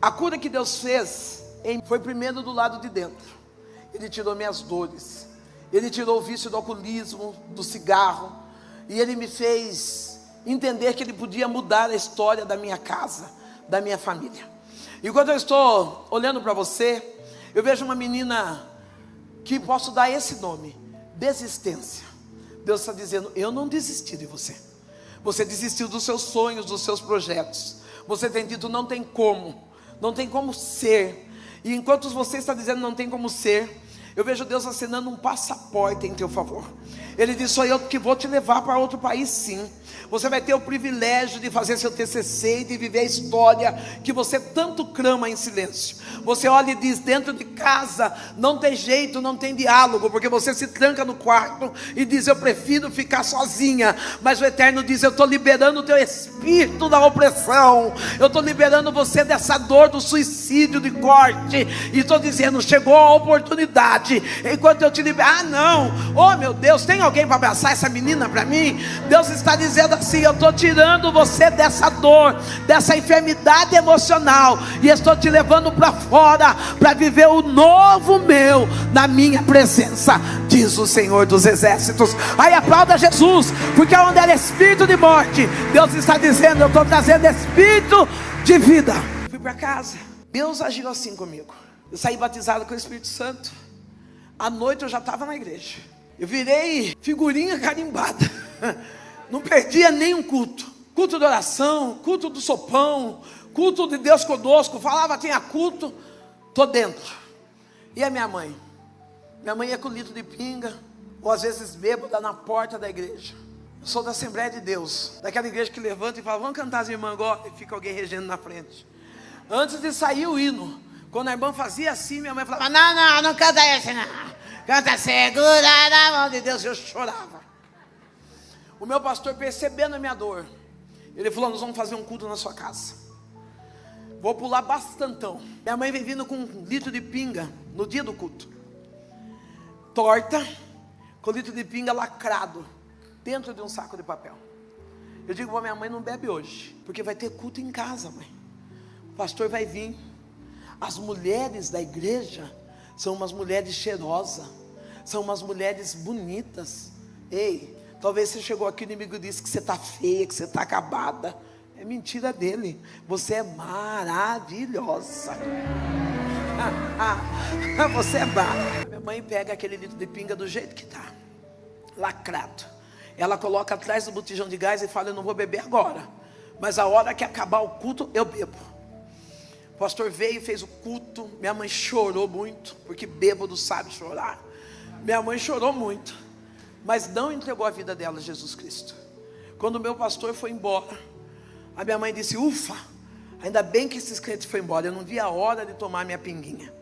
A cura que Deus fez foi primeiro do lado de dentro. Ele tirou minhas dores. Ele tirou o vício do alcoolismo, do cigarro. E Ele me fez entender que Ele podia mudar a história da minha casa, da minha família. E quando eu estou olhando para você, eu vejo uma menina que posso dar esse nome: desistência. Deus está dizendo: eu não desisti de você. Você desistiu dos seus sonhos, dos seus projetos. Você tem dito: não tem como ser. E enquanto você está dizendo não tem como ser, eu vejo Deus assinando um passaporte em teu favor. Ele diz: sou eu que vou te levar para outro país, sim. Você vai ter o privilégio de fazer seu TCC e de viver a história que você tanto clama em silêncio. Você olha e diz: dentro de casa não tem jeito, não tem diálogo, porque você se tranca no quarto e diz: eu prefiro ficar sozinha. Mas o Eterno diz: eu estou liberando o teu espírito da opressão, eu estou liberando você dessa dor do suicídio, de corte, e estou dizendo: chegou a oportunidade, enquanto eu te libero. Não, oh meu Deus, tem alguém para abraçar essa menina para mim? Deus está dizendo assim: eu estou tirando você dessa dor, dessa enfermidade emocional, e estou te levando para fora, para viver o novo meu na minha presença, diz o Senhor dos Exércitos. Aí aplauda Jesus, porque onde era espírito de morte, Deus está dizendo: eu estou trazendo espírito de vida. Fui para casa, Deus agiu assim comigo. Eu saí batizado com o Espírito Santo. À noite eu já estava na igreja. Eu virei figurinha carimbada. Não perdia nenhum culto. Culto de oração, culto do sopão, culto de Deus conosco. Falava, tinha culto. Estou dentro. E a minha mãe? Minha mãe ia com litro de pinga, ou às vezes bêbada, na porta da igreja. Eu sou da Assembleia de Deus, daquela igreja que levanta e fala: vamos cantar as irmãs agora, e fica alguém regendo na frente. Antes de sair o hino, quando a irmã fazia assim, minha mãe falava: não canta esse não, canta segura na mão de Deus. Eu chorava. O meu pastor, percebendo a minha dor, ele falou: nós vamos fazer um culto na sua casa. Vou pular bastantão. Minha mãe vem vindo com um litro de pinga no dia do culto, torta, com litro de pinga lacrado dentro de um saco de papel. Eu digo para minha mãe, não bebe hoje, porque vai ter culto em casa, mãe. O pastor vai vir. As mulheres da igreja são umas mulheres cheirosas, são umas mulheres bonitas. Ei, talvez você chegou aqui e o inimigo disse que você está feia, que você está acabada. É mentira dele. Você é maravilhosa. Você é maravilhosa. Minha mãe pega aquele litro de pinga do jeito que está, lacrado. Ela coloca atrás do botijão de gás e fala, eu não vou beber agora, mas a hora que acabar o culto, eu bebo. O pastor veio e fez o culto. Minha mãe chorou muito, porque bêbado sabe chorar. Minha mãe chorou muito, mas não entregou a vida dela a Jesus Cristo. Quando o meu pastor foi embora, a minha mãe disse, ufa, ainda bem que esses crentes foram embora, eu não vi a hora de tomar minha pinguinha.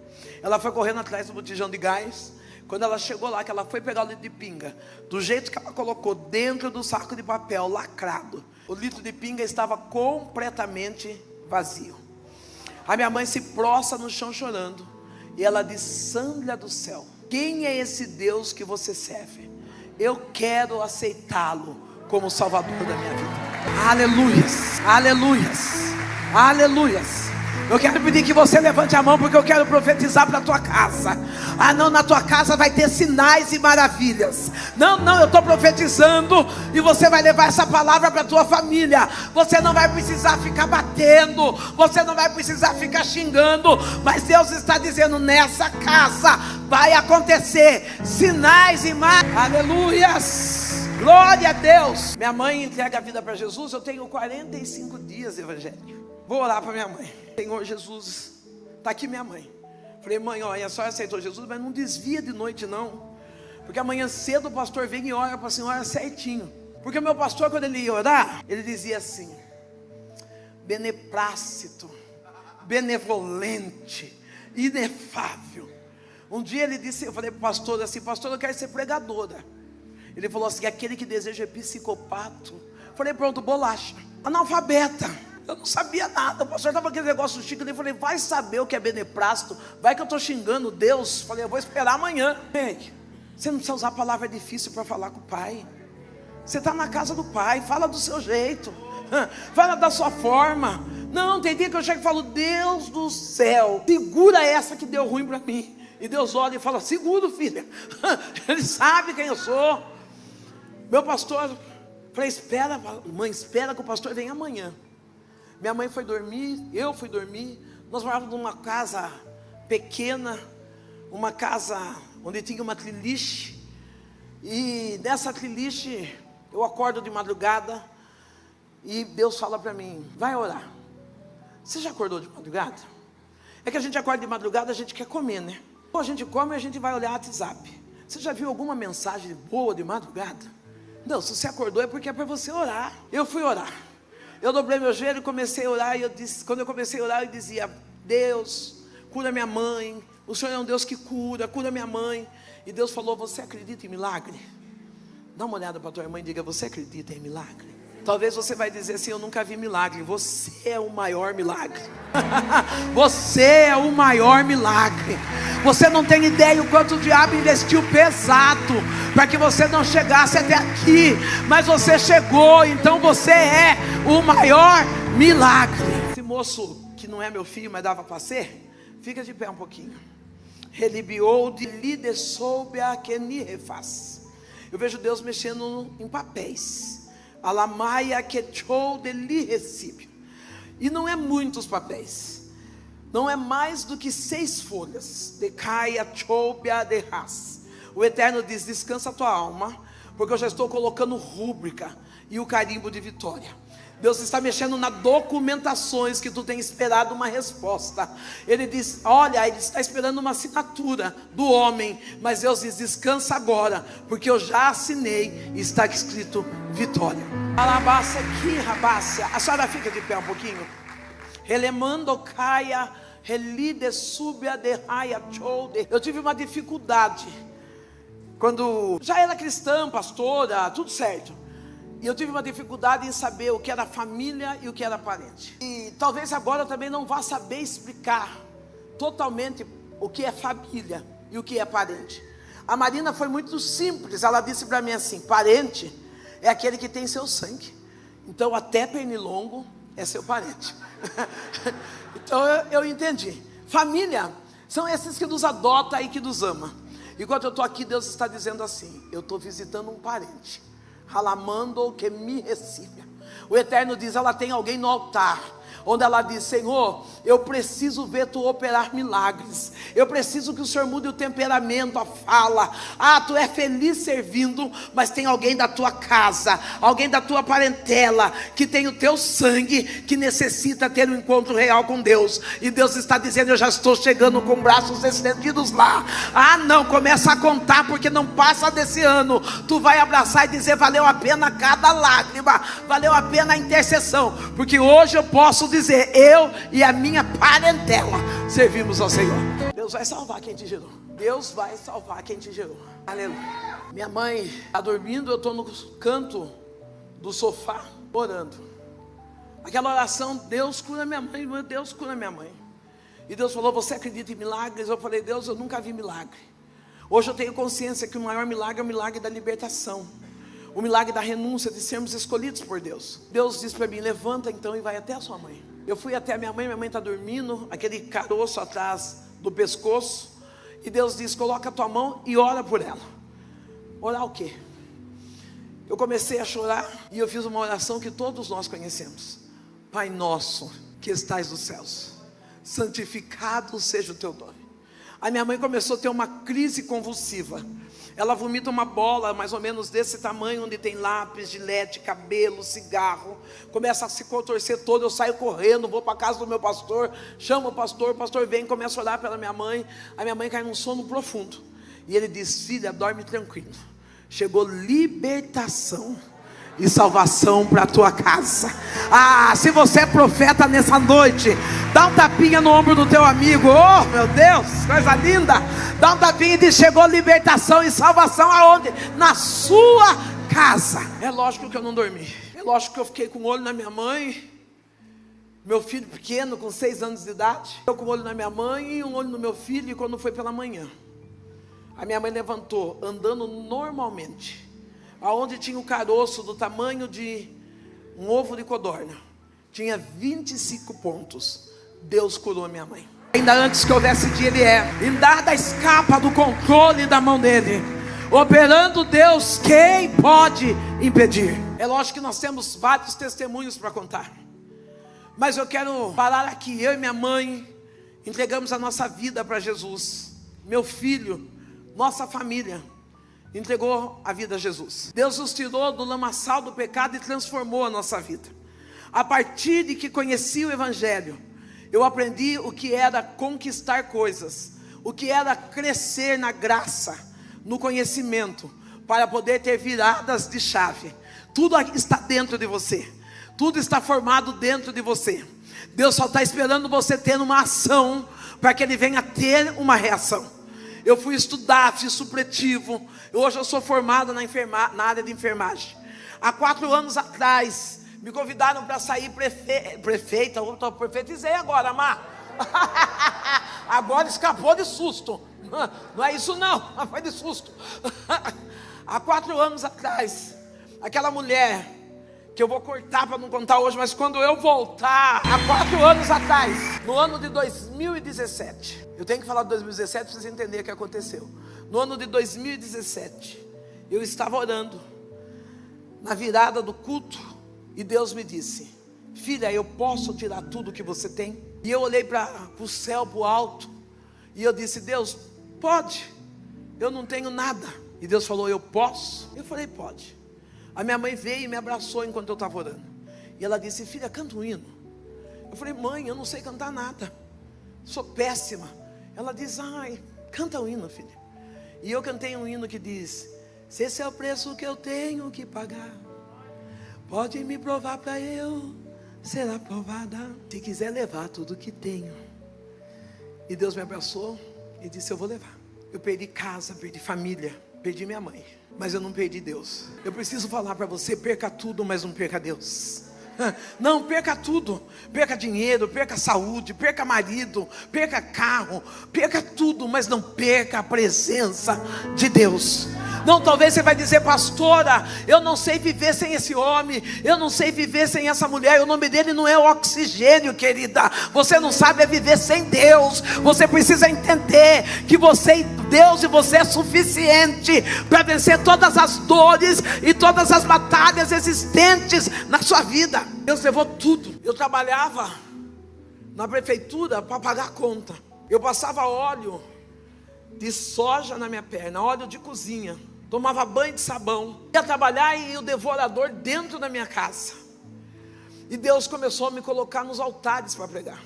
Ela foi correndo atrás do botijão de gás. Quando ela chegou lá, que ela foi pegar o litro de pinga, do jeito que ela colocou dentro do saco de papel lacrado, o litro de pinga estava completamente vazio. A minha mãe se prostra no chão chorando, e ela diz, Sandra do céu, quem é esse Deus que você serve? Eu quero aceitá-lo como Salvador da minha vida. Aleluias, aleluias, aleluias. Eu quero pedir que você levante a mão, porque eu quero profetizar para a tua casa. Ah não, na tua casa vai ter sinais e maravilhas. Não, eu estou profetizando, e você vai levar essa palavra para a tua família. Você não vai precisar ficar batendo, você não vai precisar ficar xingando, mas Deus está dizendo, nessa casa vai acontecer sinais e maravilhas. Aleluias, glória a Deus. Minha mãe entrega a vida para Jesus. Eu tenho 45 dias de evangelho. Vou orar para minha mãe. Senhor Jesus, está aqui minha mãe. Falei, mãe, olha, a senhora aceitou Jesus, mas não desvia de noite não, porque amanhã cedo o pastor vem e ora para a senhora certinho. Porque o meu pastor, quando ele ia orar, ele dizia assim, beneplácito, benevolente, inefável. Um dia ele disse, eu falei para o pastor assim, pastor, eu quero ser pregadora. Ele falou assim, aquele que deseja é psicopata. Falei, pronto, bolacha. Analfabeta. Eu não sabia nada. O pastor estava com aquele negócio chique. Eu falei, vai saber o que é beneplácito. Vai que eu estou xingando Deus. Falei, eu vou esperar amanhã. Ei, você não precisa usar palavra difícil para falar com o pai. Você está na casa do pai. Fala do seu jeito. Fala da sua forma. Não, tem dia que eu chego e falo, Deus do céu, segura essa que deu ruim para mim. E Deus olha e fala, seguro, filha. Ele sabe quem eu sou. Meu pastor, falei, espera, mãe, espera que o pastor venha amanhã. Minha mãe foi dormir, eu fui dormir. Nós morávamos numa casa pequena, uma casa onde tinha uma triliche. E nessa triliche eu acordo de madrugada e Deus fala para mim, vai orar. Você já acordou de madrugada? É que a gente acorda de madrugada, a gente quer comer, né? Ou a gente come e a gente vai olhar o WhatsApp. Você já viu alguma mensagem boa de madrugada? Não, se você acordou é porque é para você orar. Eu fui orar. Eu dobrei meu joelho e comecei a orar. E eu disse, quando eu comecei a orar, eu dizia, Deus, cura minha mãe. O Senhor é um Deus que cura minha mãe. E Deus falou, você acredita em milagre? Dá uma olhada para a tua irmã e diga, você acredita em milagre? Talvez você vai dizer assim, eu nunca vi milagre. Você é o maior milagre. Você é o maior milagre. Você não tem ideia o quanto o diabo investiu pesado para que você não chegasse até aqui, mas você chegou, então você é o maior milagre. Esse moço que não é meu filho, mas dava para ser, fica de pé um pouquinho. Relibiou de líder soube a que ni refaz. Eu vejo Deus mexendo em papéis. Alamaia que chou de li recípio. E não é muitos papéis, não é mais do que 6 folhas. Decaia choubia de ras. O Eterno diz, descansa a tua alma, porque eu já estou colocando rúbrica e o carimbo de vitória. Deus está mexendo nas documentações que tu tem esperado uma resposta. Ele diz, olha, ele está esperando uma assinatura do homem, mas Deus diz, descansa agora, porque eu já assinei e está escrito vitória. Alabácia aqui, rabácia. A senhora fica de pé um pouquinho. Relemando caia, relide subia de raia choude. Eu tive uma dificuldade quando já era cristã, pastora, tudo certo. E eu tive uma dificuldade em saber o que era família e o que era parente. E talvez agora eu também não vá saber explicar totalmente o que é família e o que é parente. A Marina foi muito simples. Ela disse para mim assim, parente é aquele que tem seu sangue. Então até pernilongo é seu parente. Então eu entendi. Família são esses que nos adotam e que nos amam. Enquanto eu estou aqui, Deus está dizendo assim: eu estou visitando um parente. Ralamando que me recibe. O Eterno diz: ela tem alguém no altar, onde ela diz: Senhor, eu preciso ver tu operar milagres. Eu preciso que o Senhor mude o temperamento, a fala. Tu é feliz servindo, mas tem alguém da tua casa, alguém da tua parentela, que tem o teu sangue, que necessita ter um encontro real com Deus. E Deus está dizendo: eu já estou chegando com braços estendidos lá. Não, começa a contar, porque não passa desse ano. Tu vai abraçar e dizer: valeu a pena cada lágrima, valeu a pena a intercessão, porque hoje eu posso dizer: eu e a minha parentela servimos ao Senhor. Deus vai salvar quem te gerou. Deus vai salvar quem te gerou. Aleluia. Minha mãe está dormindo, eu estou no canto do sofá orando. Aquela oração: Deus cura minha mãe, Deus cura minha mãe. E Deus falou: você acredita em milagres? Eu falei: Deus, eu nunca vi milagre. Hoje eu tenho consciência que o maior milagre é o milagre da libertação, o milagre da renúncia, de sermos escolhidos por Deus. Deus disse para mim: levanta então e vai até a sua mãe. Eu fui até a minha mãe está dormindo, aquele caroço atrás do pescoço. E Deus disse: coloca a tua mão e ora por ela. Orar o quê? Eu comecei a chorar e eu fiz uma oração que todos nós conhecemos: Pai nosso que estais nos céus, santificado seja o teu nome. A minha mãe começou a ter uma crise convulsiva. Ela vomita uma bola mais ou menos desse tamanho, onde tem lápis, gilete, cabelo, cigarro. Começa a se contorcer todo. Eu saio correndo, vou para a casa do meu pastor, chamo o pastor vem, começa a orar pela minha mãe. A minha mãe cai num sono profundo. E ele diz: filha, dorme tranquilo. Chegou libertação e salvação para a tua casa. Se você é profeta nessa noite, dá um tapinha no ombro do teu amigo. Oh meu Deus, coisa linda. Dá um tapinha e diz: chegou libertação e salvação aonde? Na sua casa. É lógico que eu não dormi. É lógico que eu fiquei com o olho na minha mãe, meu filho pequeno com 6 anos de idade. Eu com o olho na minha mãe e um olho no meu filho. E quando foi pela manhã, a minha mãe levantou andando normalmente, aonde tinha o caroço do tamanho de um ovo de codorna, tinha 25 pontos. Deus curou a minha mãe. Ainda antes que houvesse dia, Ele é. E nada escapa do controle da mão dEle. Operando Deus, quem pode impedir? É lógico que nós temos vários testemunhos para contar, mas eu quero parar aqui. Eu e minha mãe entregamos a nossa vida para Jesus. Meu filho, nossa família entregou a vida a Jesus. Deus nos tirou do lamaçal do pecado e transformou a nossa vida. A partir de que conheci o Evangelho, eu aprendi o que era conquistar coisas, o que era crescer na graça, no conhecimento, para poder ter viradas de chave. Tudo está dentro de você, tudo está formado dentro de você. Deus só está esperando você ter uma ação, para que Ele venha ter uma reação. Eu fui estudar, fiz supletivo. Hoje eu sou formado na área de enfermagem. Há 4 anos atrás, me convidaram para sair prefeita. Eu profetizei agora, Má. Agora escapou de susto. Não é isso não, mas foi de susto. Há 4 anos atrás, aquela mulher, que eu vou cortar para não contar hoje, mas quando eu voltar, há 4 anos atrás, no ano de 2017, eu tenho que falar de 2017 para vocês entenderem o que aconteceu. No ano de 2017, eu estava orando, na virada do culto, e Deus me disse: filha, eu posso tirar tudo que você tem? E eu olhei para o céu, para o alto, e eu disse: Deus, pode, eu não tenho nada. E Deus falou: eu posso? Eu falei: pode. A minha mãe veio e me abraçou enquanto eu estava orando, e ela disse: filha, canta um hino. Eu falei: mãe, eu não sei cantar nada, sou péssima. Ela diz: ai, canta um hino, filha. E eu cantei um hino que diz: se esse é o preço que eu tenho que pagar, pode me provar para eu ser aprovada. Se quiser levar tudo que tenho. E Deus me abraçou e disse: eu vou levar. Eu perdi casa, perdi família, perdi minha mãe, mas eu não perdi Deus. Eu preciso falar para você: perca tudo, mas não perca Deus. Não, perca tudo. Perca dinheiro, perca saúde, perca marido, perca carro, perca tudo, mas não perca a presença de Deus. Não, talvez você vai dizer: pastora, eu não sei viver sem esse homem, eu não sei viver sem essa mulher. O nome dele não é oxigênio, querida. Você não sabe viver sem Deus. Você precisa entender que você e Deus e você é suficiente para vencer todas as dores e todas as batalhas existentes na sua vida. Deus levou tudo. Eu trabalhava na prefeitura para pagar a conta. Eu passava óleo de soja na minha perna, óleo de cozinha, tomava banho de sabão, ia trabalhar e o devorador dentro da minha casa. E Deus começou a me colocar nos altares para pregar.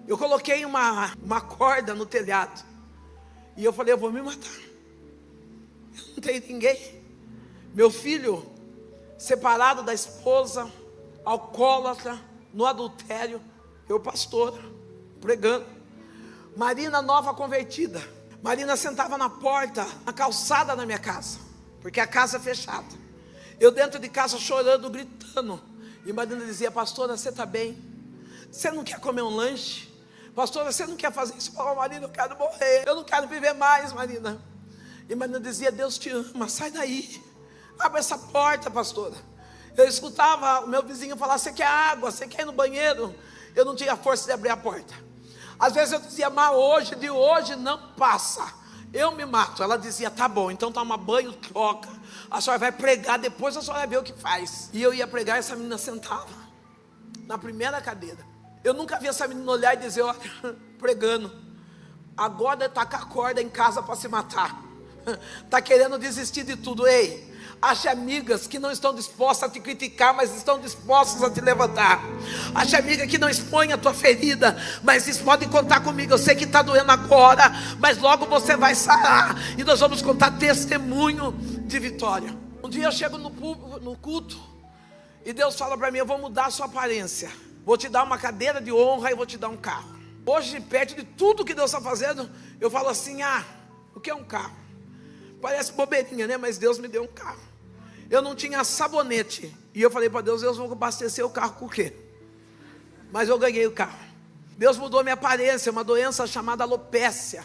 Eu coloquei uma corda no telhado e eu falei: eu vou me matar. Eu não tenho ninguém. Meu filho separado da esposa, alcoólatra, no adultério, eu pastora, pregando. Marina nova convertida. Marina sentava na porta, na calçada da minha casa, porque a casa é fechada. Eu dentro de casa chorando, gritando. E Marina dizia: pastora, você está bem? Você não quer comer um lanche? Pastora, você não quer fazer isso? Eu falava: Marina, eu quero morrer, eu não quero viver mais, Marina. E Marina dizia: Deus te ama, sai daí, abre essa porta, pastora. Eu escutava o meu vizinho falar: você quer água? Você quer ir no banheiro? Eu não tinha força de abrir a porta. Às vezes eu dizia: mas hoje, de hoje não passa, eu me mato. Ela dizia: tá bom, então toma banho, troca, a senhora vai pregar, depois a senhora vai ver o que faz. E eu ia pregar, essa menina sentava na primeira cadeira. Eu nunca vi essa menina olhar e dizer: olha, pregando, agora está com a corda em casa para se matar, está querendo desistir de tudo. Ei, ache amigas que não estão dispostas a te criticar, mas estão dispostas a te levantar. Ache amiga que não expõe a tua ferida, mas diz: pode contar comigo, eu sei que está doendo agora, mas logo você vai sarar. E nós vamos contar testemunho de vitória. Um dia eu chego no culto e Deus fala para mim: eu vou mudar a sua aparência, vou te dar uma cadeira de honra e vou te dar um carro. Hoje, perto de tudo que Deus está fazendo, eu falo assim: o que é um carro? Parece bobeirinha, né? Mas Deus me deu um carro. Eu não tinha sabonete, e eu falei para Deus: Deus, vou abastecer o carro com o quê? Mas eu ganhei o carro. Deus mudou minha aparência, uma doença chamada alopécia.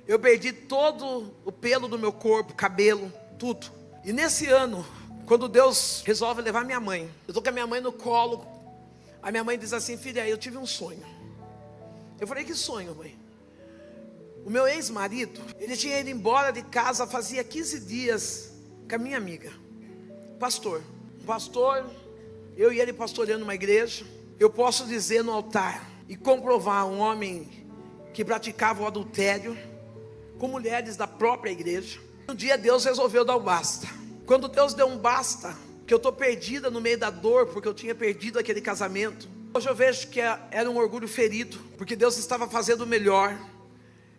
Eu perdi todo o pelo do meu corpo, cabelo, tudo. E nesse ano, quando Deus resolve levar minha mãe, eu estou com a minha mãe no colo. A minha mãe diz assim: filha, eu tive um sonho. Eu falei: que sonho, mãe? O meu ex-marido, ele tinha ido embora de casa fazia 15 dias com a minha amiga, pastor, eu e ele pastoreando uma igreja. Eu posso dizer no altar e comprovar um homem que praticava o adultério com mulheres da própria igreja. Um dia Deus resolveu dar um basta. Quando Deus deu um basta, que eu estou perdida no meio da dor, porque eu tinha perdido aquele casamento. Hoje eu vejo que era um orgulho ferido, porque Deus estava fazendo o melhor,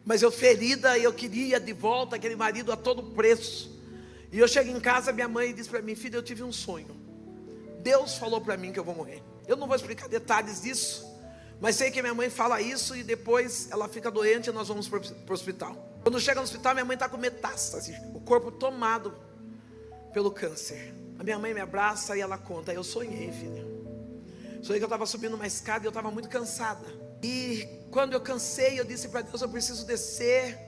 mas eu ferida, e eu queria de volta aquele marido a todo preço. E eu chego em casa, minha mãe diz para mim: filha, eu tive um sonho, Deus falou para mim que eu vou morrer. Eu não vou explicar detalhes disso, mas sei que minha mãe fala isso e depois ela fica doente e nós vamos para o hospital. Quando chega no hospital, minha mãe está com metástase, o corpo tomado pelo câncer. A minha mãe me abraça e ela conta: eu sonhei, filha. Sonhei que eu estava subindo uma escada e eu estava muito cansada. E quando eu cansei, eu disse para Deus: eu preciso descer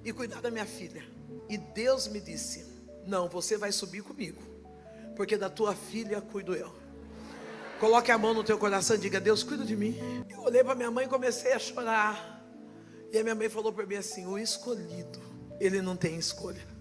e cuidar da minha filha. E Deus me disse: não, você vai subir comigo, porque da tua filha cuido eu. Coloque a mão no teu coração e diga: Deus, cuida de mim. Eu olhei para minha mãe e comecei a chorar. E a minha mãe falou para mim assim: o escolhido, ele não tem escolha.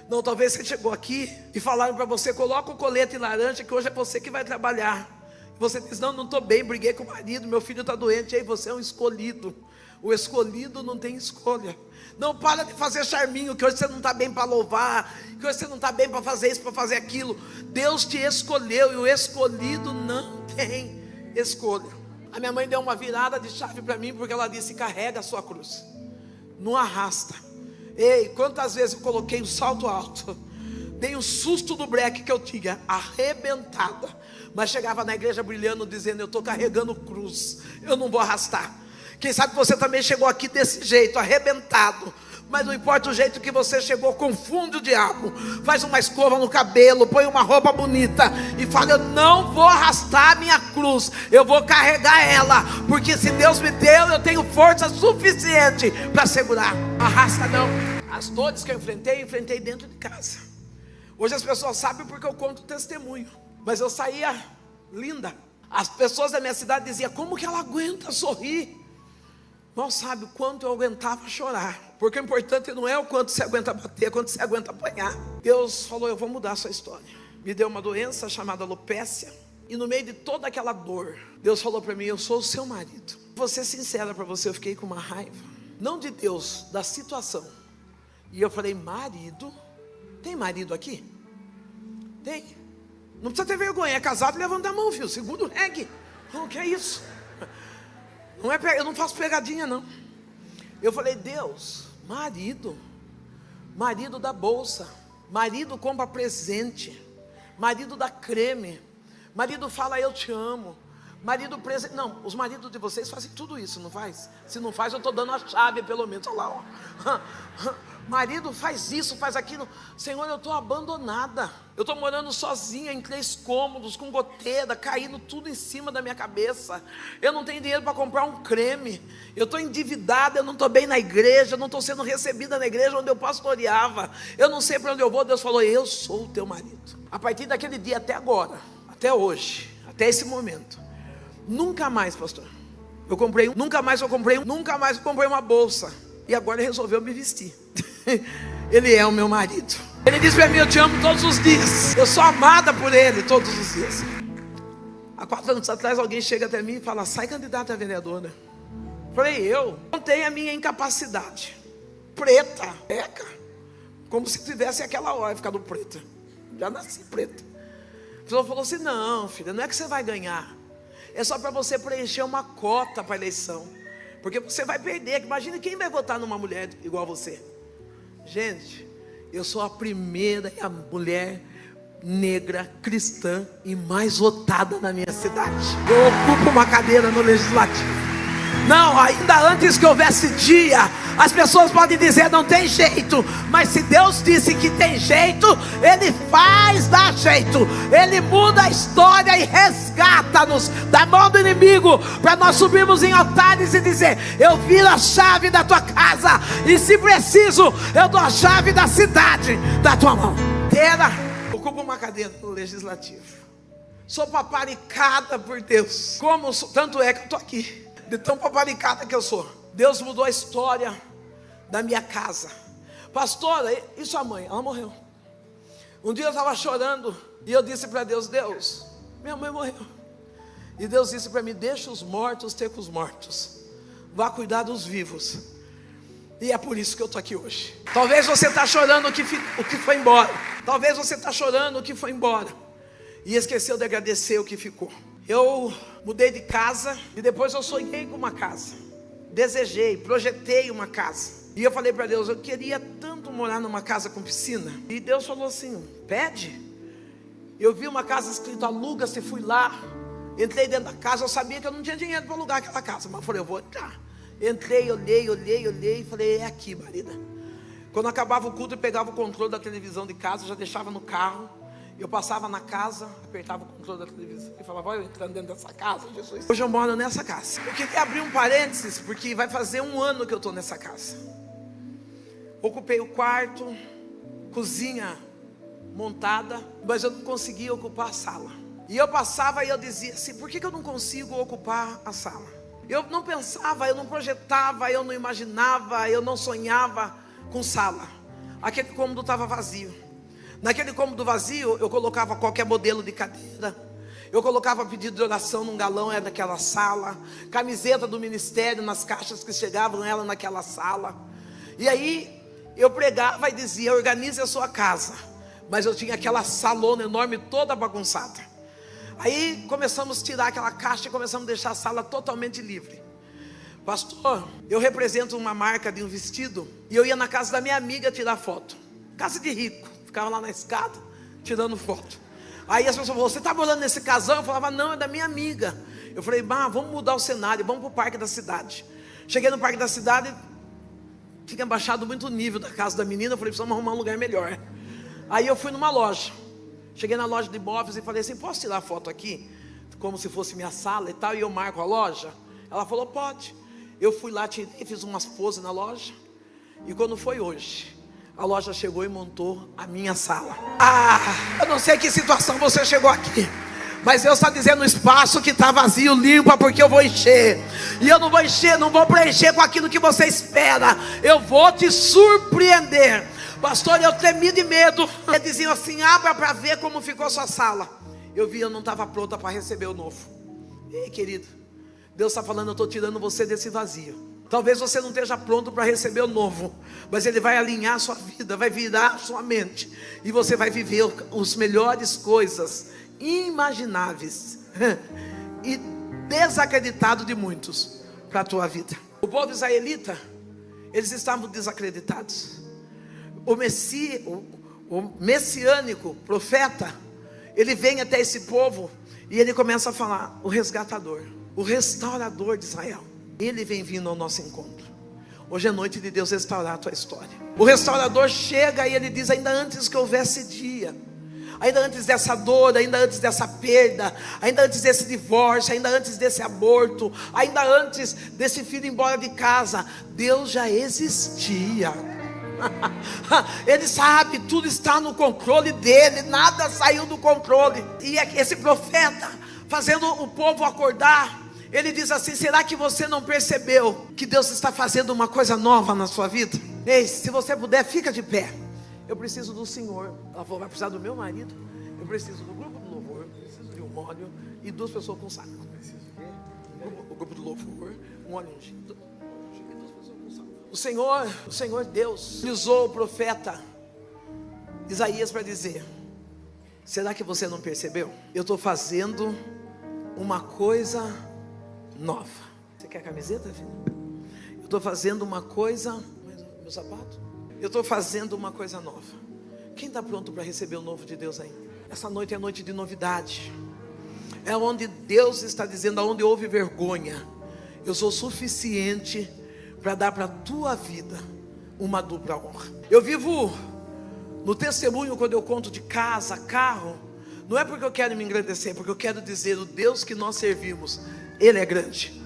Não, talvez você chegou aqui e falaram para você: coloca o colete laranja que hoje é você que vai trabalhar. Você diz: não estou bem, briguei com o marido, meu filho está doente. E aí você é um escolhido. O escolhido não tem escolha. Não para de fazer charminho, que hoje você não está bem para louvar, que hoje você não está bem para fazer isso, para fazer aquilo. Deus te escolheu e o escolhido não tem escolha. A minha mãe deu uma virada de chave para mim, porque ela disse: carrega a sua cruz, não arrasta. Ei, quantas vezes eu coloquei o salto alto, dei um susto do breque que eu tinha, arrebentada, mas chegava na igreja brilhando, dizendo: eu estou carregando cruz, eu não vou arrastar. Quem sabe você também chegou aqui desse jeito, arrebentado, mas não importa o jeito que você chegou, confunde o diabo, faz uma escova no cabelo, põe uma roupa bonita e fala: eu não vou arrastar a minha cruz, eu vou carregar ela, porque se Deus me deu, eu tenho força suficiente para segurar. Arrasta não, As dores que eu enfrentei dentro de casa. Hoje as pessoas sabem porque eu conto testemunho. Mas eu saía linda. As pessoas da minha cidade diziam: como que ela aguenta sorrir? Não sabe o quanto eu aguentava chorar. Porque o importante não é o quanto você aguenta bater, é o quanto você aguenta apanhar. Deus falou: eu vou mudar a sua história. Me deu uma doença chamada alopécia. E no meio de toda aquela dor, Deus falou para mim: eu sou o seu marido. Vou ser sincera para você, eu fiquei com uma raiva. Não de Deus, da situação. E eu falei: marido? Tem marido aqui? Tem. Não precisa ter vergonha, é casado, levanta a mão, filho. Segundo o reggae. O que é isso? Não é, eu não faço pegadinha, não. Eu falei: Deus, marido dá bolsa, marido compra presente, marido dá creme, marido fala eu te amo, marido presente. Não, os maridos de vocês fazem tudo isso, não faz? Se não faz, eu estou dando a chave pelo menos. Olha lá, ó. Marido faz isso, faz aquilo. Senhor, eu estou abandonada. Eu estou morando sozinha em 3 cômodos, com goteira, caindo tudo em cima da minha cabeça. Eu não tenho dinheiro para comprar um creme. Eu estou endividada, eu não estou bem na igreja, eu não estou sendo recebida na igreja onde eu pastoreava. Eu não sei para onde eu vou. Deus falou: eu sou o teu marido. A partir daquele dia até agora, até hoje, até esse momento, nunca mais, pastor, nunca mais eu comprei uma bolsa. E agora ele resolveu me vestir. Ele é o meu marido. Ele diz para mim: eu te amo todos os dias. Eu sou amada por ele todos os dias. Há 4 anos atrás alguém chega até mim e fala: sai candidata a vereadora. Falei: eu contei a minha incapacidade. Preta, peca. Como se tivesse aquela hora ficado preta. Já nasci preta. A pessoa falou assim: não, filha, não é que você vai ganhar. É só para você preencher uma cota para a eleição. Porque você vai perder. Imagina quem vai votar numa mulher igual a você. Gente, eu sou a primeira e a mulher negra, cristã e mais votada na minha cidade. Eu ocupo uma cadeira no legislativo. Não, ainda antes que houvesse dia, as pessoas podem dizer: não tem jeito. Mas se Deus disse que tem jeito, Ele faz dar jeito. Ele muda a história e resgata-nos da mão do inimigo, para nós subirmos em altares e dizer: eu viro a chave da tua casa, e se preciso, eu dou a chave da cidade da tua mão. Ocupo uma cadeira no legislativo. Sou paparicada por Deus. Tanto é que eu estou aqui. De tão paparicada que eu sou. Deus mudou a história da minha casa. Pastora, e sua mãe? Ela morreu. Um dia eu estava chorando e eu disse para Deus: Deus, minha mãe morreu. E Deus disse para mim: deixa os mortos ter com os mortos, vá cuidar dos vivos. E é por isso que eu estou aqui hoje. Talvez você está chorando o que foi embora. Talvez você está chorando o que foi embora e esqueceu de agradecer o que ficou. Eu mudei de casa e depois eu sonhei com uma casa. Desejei, projetei uma casa. E eu falei para Deus: eu queria tanto morar numa casa com piscina. E Deus falou assim: pede. Eu vi uma casa escrito aluga-se, fui lá. Entrei dentro da casa, eu sabia que eu não tinha dinheiro para alugar aquela casa, mas eu falei: eu vou entrar. Entrei, olhei e falei: é aqui, marida. Quando acabava o culto, eu pegava o controle da televisão de casa, já deixava no carro. Eu passava na casa, apertava o controle da televisão e falava: olha eu entrando dentro dessa casa, Jesus. Hoje eu moro nessa casa. Eu queria abrir um parênteses, porque vai fazer 1 ano que eu estou nessa casa. Ocupei o quarto, cozinha montada, mas eu não conseguia ocupar a sala. E eu passava e eu dizia assim: por que eu não consigo ocupar a sala? Eu não pensava, eu não projetava, eu não imaginava, eu não sonhava com sala. Aquele cômodo estava vazio. Naquele cômodo vazio, eu colocava qualquer modelo de cadeira. Eu colocava pedido de oração num galão, era naquela sala. Camiseta do ministério nas caixas que chegavam, ela naquela sala. E aí, eu pregava e dizia: organize a sua casa. Mas eu tinha aquela salona enorme, toda bagunçada. Aí, começamos a tirar aquela caixa e começamos a deixar a sala totalmente livre. Pastor, eu represento uma marca de um vestido. E eu ia na casa da minha amiga tirar foto. Casa de rico. Ficava lá na escada, tirando foto. Aí as pessoas falavam: você está morando nesse casão? Eu falava: não, é da minha amiga. Eu falei: vamos mudar o cenário, vamos para o parque da cidade. Cheguei no parque da cidade, tinha baixado muito o nível da casa da menina. Eu falei: precisamos arrumar um lugar melhor. Aí eu fui numa loja. Cheguei na loja de imóveis e falei assim: posso tirar foto aqui? Como se fosse minha sala e tal, e eu marco a loja? Ela falou: pode. Eu fui lá, tirei, fiz umas poses na loja. E quando foi hoje, A loja chegou e montou a minha sala. Eu não sei que situação você chegou aqui, mas Deus está dizendo: o espaço que está vazio, limpa, porque eu vou encher. E eu não vou encher, não vou preencher com aquilo que você espera. Eu vou te surpreender. Pastor, eu tremi de medo. Eles diziam assim: abra para ver como ficou sua sala. Eu vi, eu não estava pronta para receber o novo. Ei, querido, Deus está falando: eu estou tirando você desse vazio. Talvez você não esteja pronto para receber o novo, mas Ele vai alinhar a sua vida, vai virar a sua mente, e você vai viver as melhores coisas imagináveis e desacreditado de muitos para a tua vida. O povo israelita, eles estavam desacreditados. O messiânico profeta, ele vem até esse povo e ele começa a falar: o resgatador, o restaurador de Israel, ele vem vindo ao nosso encontro. Hoje é noite de Deus restaurar a tua história. O restaurador chega e ele diz: ainda antes que houvesse dia, ainda antes dessa dor, ainda antes dessa perda, ainda antes desse divórcio, ainda antes desse aborto, ainda antes desse filho ir embora de casa, Deus já existia. Ele sabe, tudo está no controle dele, nada saiu do controle. E esse profeta, fazendo o povo acordar, ele diz assim: será que você não percebeu que Deus está fazendo uma coisa nova na sua vida? Ei, se você puder, fica de pé. Eu preciso do Senhor. Ela falou: vai precisar do meu marido, eu preciso do grupo do louvor, eu preciso de um óleo e 2 pessoas com saco. O grupo do louvor, um óleo ungido. O Senhor Deus usou o profeta Isaías para dizer: será que você não percebeu? Eu estou fazendo uma coisa nova. Você quer a camiseta, filho? Eu estou fazendo uma coisa. Meu sapato? Eu estou fazendo uma coisa nova. Quem está pronto para receber o novo de Deus ainda? Essa noite é noite de novidade. É onde Deus está dizendo: aonde houve vergonha, eu sou suficiente para dar para a tua vida uma dupla honra. Eu vivo no testemunho quando eu conto de casa, carro. Não é porque eu quero me engrandecer, é porque eu quero dizer: o Deus que nós servimos, Ele é grande.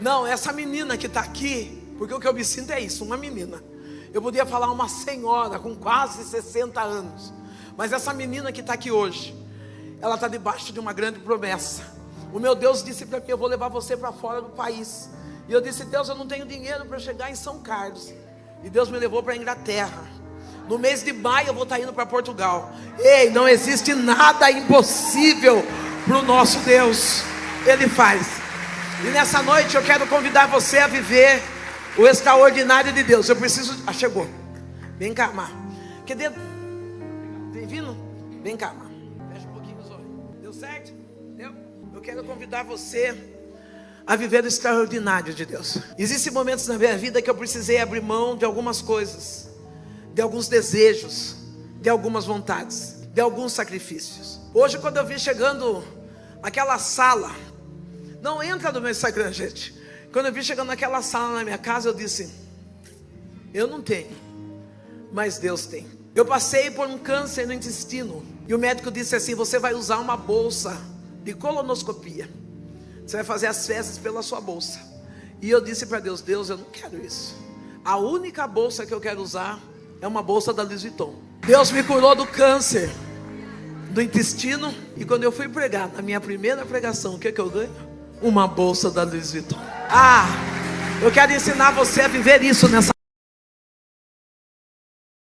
Não, essa menina que está aqui, porque o que eu me sinto é isso, uma menina. Eu podia falar uma senhora com quase 60 anos, mas essa menina que está aqui hoje, ela está debaixo de uma grande promessa. O meu Deus disse para mim: eu vou levar você para fora do país. E eu disse: Deus, eu não tenho dinheiro para chegar em São Carlos. E Deus me levou para a Inglaterra. No mês de maio eu vou estar indo para Portugal. Ei, não existe nada impossível para o nosso Deus. Ele faz. E nessa noite eu quero convidar você a viver o extraordinário de Deus. Eu preciso... chegou. Vem cá, Mar. Que dentro? Vem vindo? Vem cá, Mar. Fecha um pouquinho os olhos. Deu certo? Deu? Eu quero convidar você a viver o extraordinário de Deus. Existem momentos na minha vida que eu precisei abrir mão de algumas coisas, de alguns desejos, de algumas vontades, de alguns sacrifícios. Hoje, quando eu vi chegando aquela sala, não entra no meu Instagram, gente. Quando eu vi chegando naquela sala na minha casa, eu disse: eu não tenho, mas Deus tem. Eu passei por um câncer no intestino, e o médico disse assim: você vai usar uma bolsa de colonoscopia. Você vai fazer as fezes pela sua bolsa. E eu disse para Deus: Deus, eu não quero isso. A única bolsa que eu quero usar é uma bolsa da Louis Vuitton. Deus me curou do câncer do intestino. E quando eu fui pregar, na minha primeira pregação, o que eu ganho? Uma bolsa da Louis Vuitton. Eu quero ensinar você a viver isso nessa